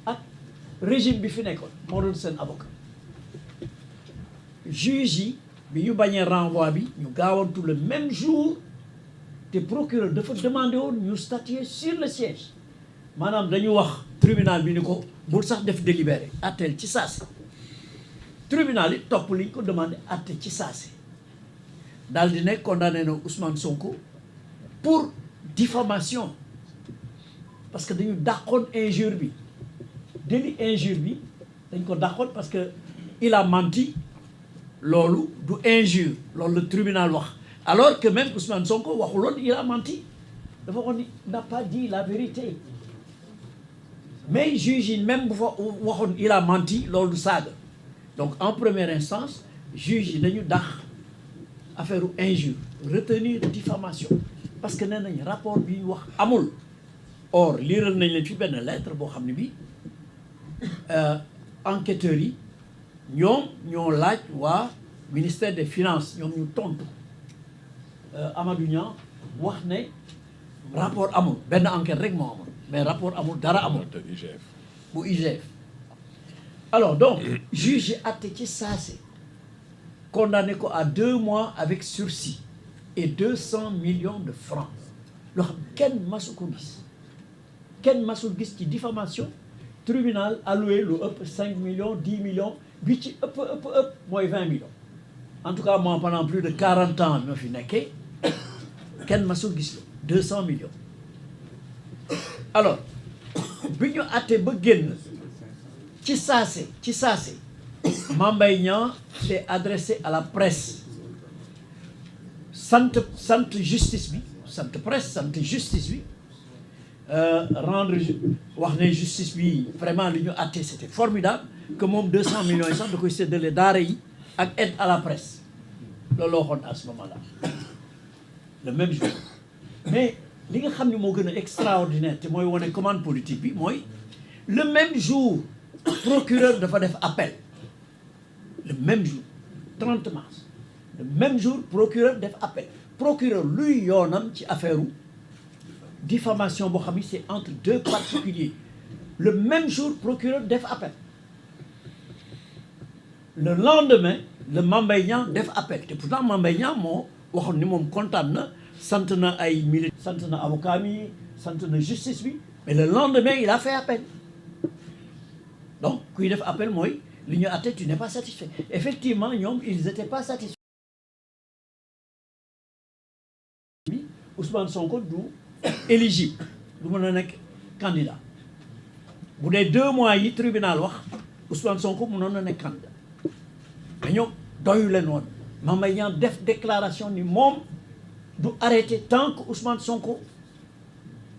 ak régime bi fi nekkoon moo doon seen avocat juge yi bi ñu bañee renvoi bi ñu gaawantu le même jour te procureur dafa demandé woon ñu statuer sur le siège maanaam dañu wax tribunal bi ni ko bul sax def délibéré atteel ci saasi tribunal yi topp liñ ko demandé atte ci saasi daal di ne condamné na Ousmane Sonko pour diffamation parce que dañu dàqoon injure bi délit injure bi dañ ko dàqoon parce que il a menti loolu du injure loolu le tribunal wax alors que même Ousmane Sonko waxuloon il a menti dafa waxoon ni n'a pas dit la vérité mais juge yi même bu fa waxoon il a menti loolu du saaga donc en première instance juge yi dañu dàq affaire injure retenir diffamation parce que nee nañ rapport bi ñu wax amul or liiral nañ leen fi benn lettre boo xam ne bi enquêteurs yi ñoom ñoo laaj waa ministère des finances ñoom ñu tontu Amadou Niang wax ne rapport amul benn enquête rek moo amul mais rapport amul dara amul bu IGF alors donc juge yi àtte ci saase condamné ko à 2 mois avec sursis et 200 millions de francs loo xam kenn masu ko gis kenn masul gis ci diffamation tribunal alloué lu ëpp 5 millions 10 millions bi ci ëpp mooy 20 millions en tout cas moi pendant plus de 40 ans ñoo fi nekkee kenn masul gis la 200 millions alors bi ñu àtte ba génn ci saase Mame Mbaye Niang s'est adressé à la presse sant justice bi sant presse sant justice bi rendre wax ne justice bi vraiment li ñu àtte c'était formidable que moom 200 millions yi sax da koy séddale daara yi ak aide à la presse loolu la waxoon à ce moment-là le même jour mais li nga xam ne moo gën a extraordinaire te mooy wane commande politique bi mooy le même jour procureur dafa def appel le même jour 30 mars le même jour procureur def appel procureur luy yoonam ci affaire diffamation boo xam ni c'est entre deux particuliers le même jour procureur def appel le lendemain le Mame Mbaye Niang def appel te pourtant Mame Mbaye Niang moo waxoon ni moom kontaan na sant na ay militaires sant na avocat mi sant na justice bi mais le lendemain il a fait appel donc kuy def appel mooy li ñu àtte tu n'es pas satisfait effectivement ñoom ils étaient pas satisfaits Ousmane Sonko du éligible du mën a nekk candidat bu dee 2 mois yi tribunal wax Ousmane Sonko mënoon na nekk candidat mais ñoom doyu leen woon Mame Mbaye Niang def déclaration ni moom du arrêté tant que Ousmane Sonko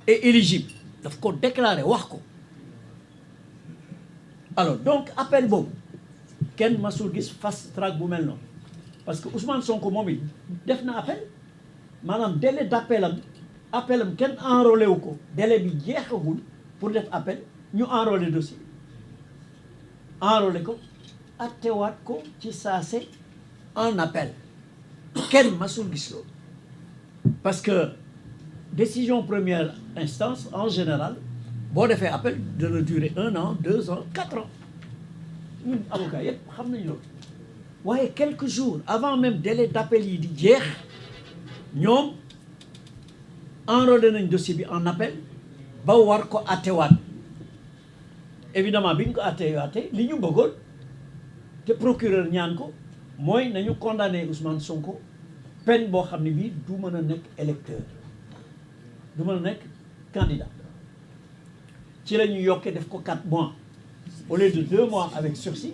est éligible daf ko déclaré wax ko alors donc appel boobu kenn masul gis fast track bu mel noonu parce que Ousmane Sonko moom it def na appel maanaam délai d'appel am kenn enrôlé wu ko délai bi jeexagul pour def appel ñu enrôlé dossier enrôlé ko attewaat ko ci saase en appel kenn masul gis loolu parce que décision première instance en général boo defee appel dana durer 1 an 2 ans 4 ans ñun avocat yëpp xam nañu loolu waaye quelques jours avant même délai d'appel yi di jeex ñoom enrôlé nañ dossier bi en appel ba war ko attewaat évidemment bi ñu ko attewaatee li ñu bëggoon te procureur ñaan ko mooy nañu condamné Ousmane Sonko peine boo xam ne bii du mën a nekk électeur du mën a nekk candidat ci la ñu yokkee def ko 4 mois au lieu de 2 mois avec sursis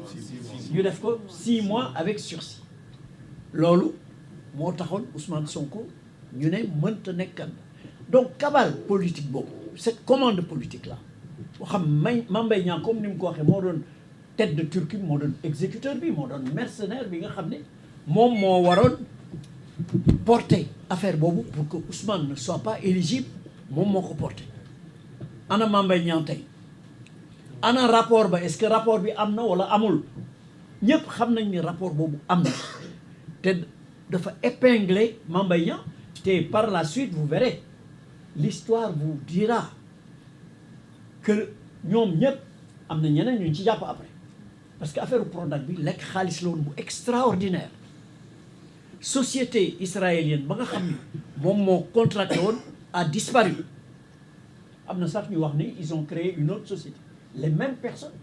ñu def ko 6 mois avec sursis loolu moo taxoon Ousmane Sonko ñu ne mënta nekk candidat donc cabale politique boobu cette commande politique là boo xam Mame Mbaye Niang comme ni mu ko waxee moo doon tête de turquie moo doon exécuteur bi moo doon mercenaire bi nga xam ne moom moo waroon porter affaire boobu pour que Ousmane ne soit pas éligible moom moo ko porter ana Mame Mbaye Niang tey ana rapport ba est-ce que rapport bi am na wala amul ñëpp xam nañ ni rapport boobu am na te dafa épingler Mame Mbaye Niang te par la suite vous verrez l'histoire vous dira que ñoom ñëpp am na ñeneen ñu ci jàpp après parce que affaire Prodac bi lekk xaalis la woon bu extraordinaire société israélienne ba nga xam ni moom moo contracté woon a disparu am na sax ñu wax ni ils ont créé une autre société les mêmes personnes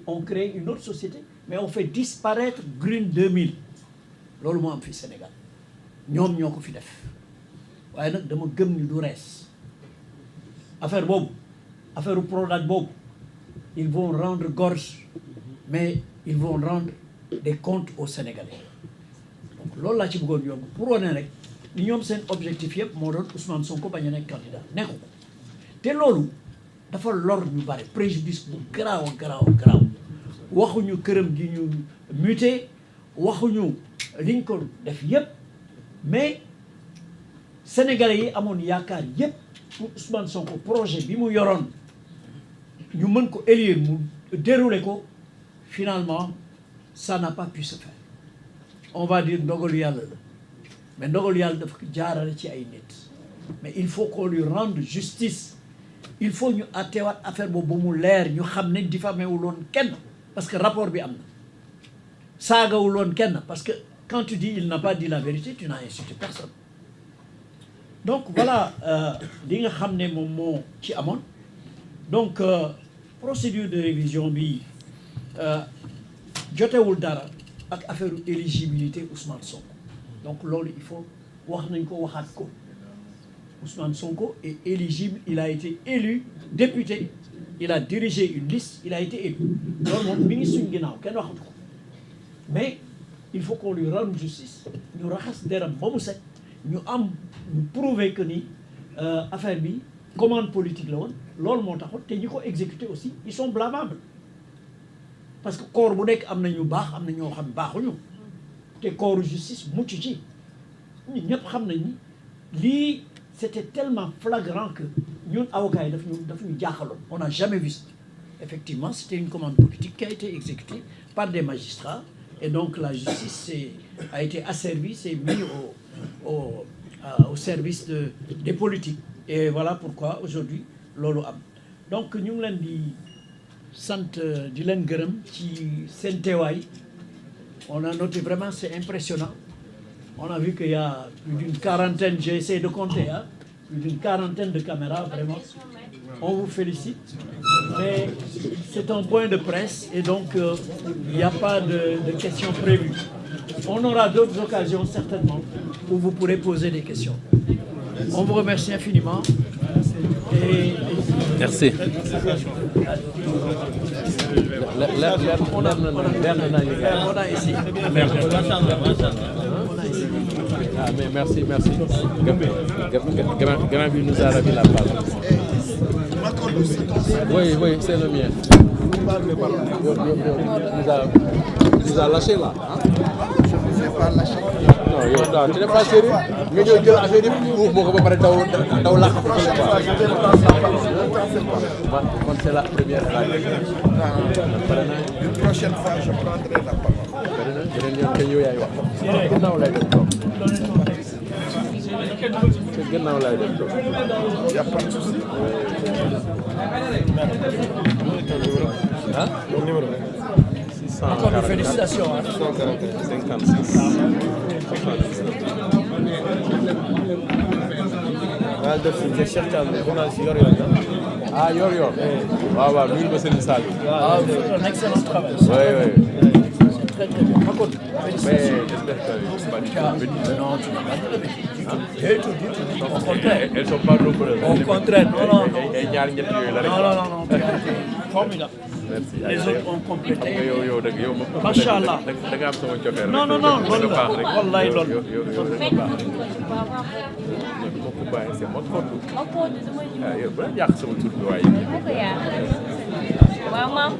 ont créé une autre société mais ont fait disparaître Green 2000 loolu moo am fii Sénégal ñoom ñoo ko fi def waaye nag dama gëm ni du rees affaire boobu affaire Prodac boobu ils vont rendre gorge mais ils vont rendre des comptes aux Sénégalais donc loolu laa ci bëggoon yomb pour wane rek ni ñoom seen objectif yëpp moo doon Ousmane Sonko bañ a nekk candidat nekku ko te loolu dafa lor ñu bari préjudice bu garaaw waxuñu këram gi ñu muté waxuñu liñ ko def yëpp mais Sénégalais yi amoon yaakaar yëpp pour Ousmane Sonko projet bi mu yoroon ñu mën ko élire mu dérouler ko finalement ça n'a pas pu se faire on va dire ndogalu yàlla la mais ndogalu yàlla dafa jaarale ci ay nit mais il faut qu'on lui rende justice il faut ñu attewaat affaire boobu ba mu leer ñu xam ne diffamé wul woon kenn parce que rapport bi am na saagawul woon kenn parce que quand tu dis il n'a pas dit la vérité tu n'as insulté personne donc voilà li nga xam ne moom moo ci amoon donc procédure de révision bi jotewul dara ak affaire éligibilité Ousmane Sonko donc loolu il faut wax nañ ko waxaat ko Ousmane Sonko est éligible il a été élu député il a dirigé une liste il a été élu loolu moom mi ngi suñ ginnaaw kenn waxatu ko mais il faut qu'on lui rende justice ñu raxas deram ba mu set ñu prouver que ni affaire bi commande politique la woon loolu moo taxoon te ñi ko exécuter aussi ils sont blâmables parce que corps bu nekk am na ñu baax am na ñoo xam baaxuñu te corps justice mucc ci ñun ñëpp xam nañ ni lii c'était tellement flagrant que ñun avocats yi daf ñu jaaxaloon. On n'a jamais vu ça. Effectivement, c'était une commande politique qui a été exécutée par des magistrats et donc la justice a été asservie, s'est mise au service des politiques. Et voilà pourquoi aujourd'hui loolu am. Donc ñu ngi leen di sant di leen gërëm ci seen teewaay. On a noté vraiment, c'est impressionnant. On a vu qu'il y a plus d'une quarantaine, j'ai essayé de compter, hein, plus d'une quarantaine de caméras, vraiment. On vous félicite. Mais c'est un point de presse et donc il n'y a pas de questions prévues. On aura d'autres occasions certainement où vous pourrez poser des questions. On vous remercie infiniment. Merci. On a essayé. Ah, mais merci. Grand bi nous a ravi la parole. Oui, c'est le mien. Nous a lâché là. Je ne vous ai pas lâché. Non, tu n'es pas sérieux. Mais je dis affaire yi moo ko ba pare daw làq. C'est la première fois. Une prochaine fois, je prendrai la parole. Beneen yoon kay yow yaay wax. Gannaaw lay def toog. Gannaaw lay def toog. Il n'y a pas de souci. Hein? Mon numéro. Encore de félicitations. 56. Maa def si Cheikh Thiam journaliste yor Ah, yor. waaw nuyu ma Serigne Sall. Ah, vous faites un excellent travail. Oui. C'est très bien. Makoto, Mais félicitations. j'espère que pas du Non, tu n'as pas dit la bêtise. Du tout. Au contraire. Elles sont pas nombreuses. Au contraire, non. Ay ñaar ñett yooyu la rek. Non. Tu as été formidable. Merci. Les autres ont complété. yow Macha Allah. da nga am sama cofeel. Non, loolu la. Wallaay loolu. yow c'est mon compte. Yow bu la yàq sama tur bi waaye. Waaw maam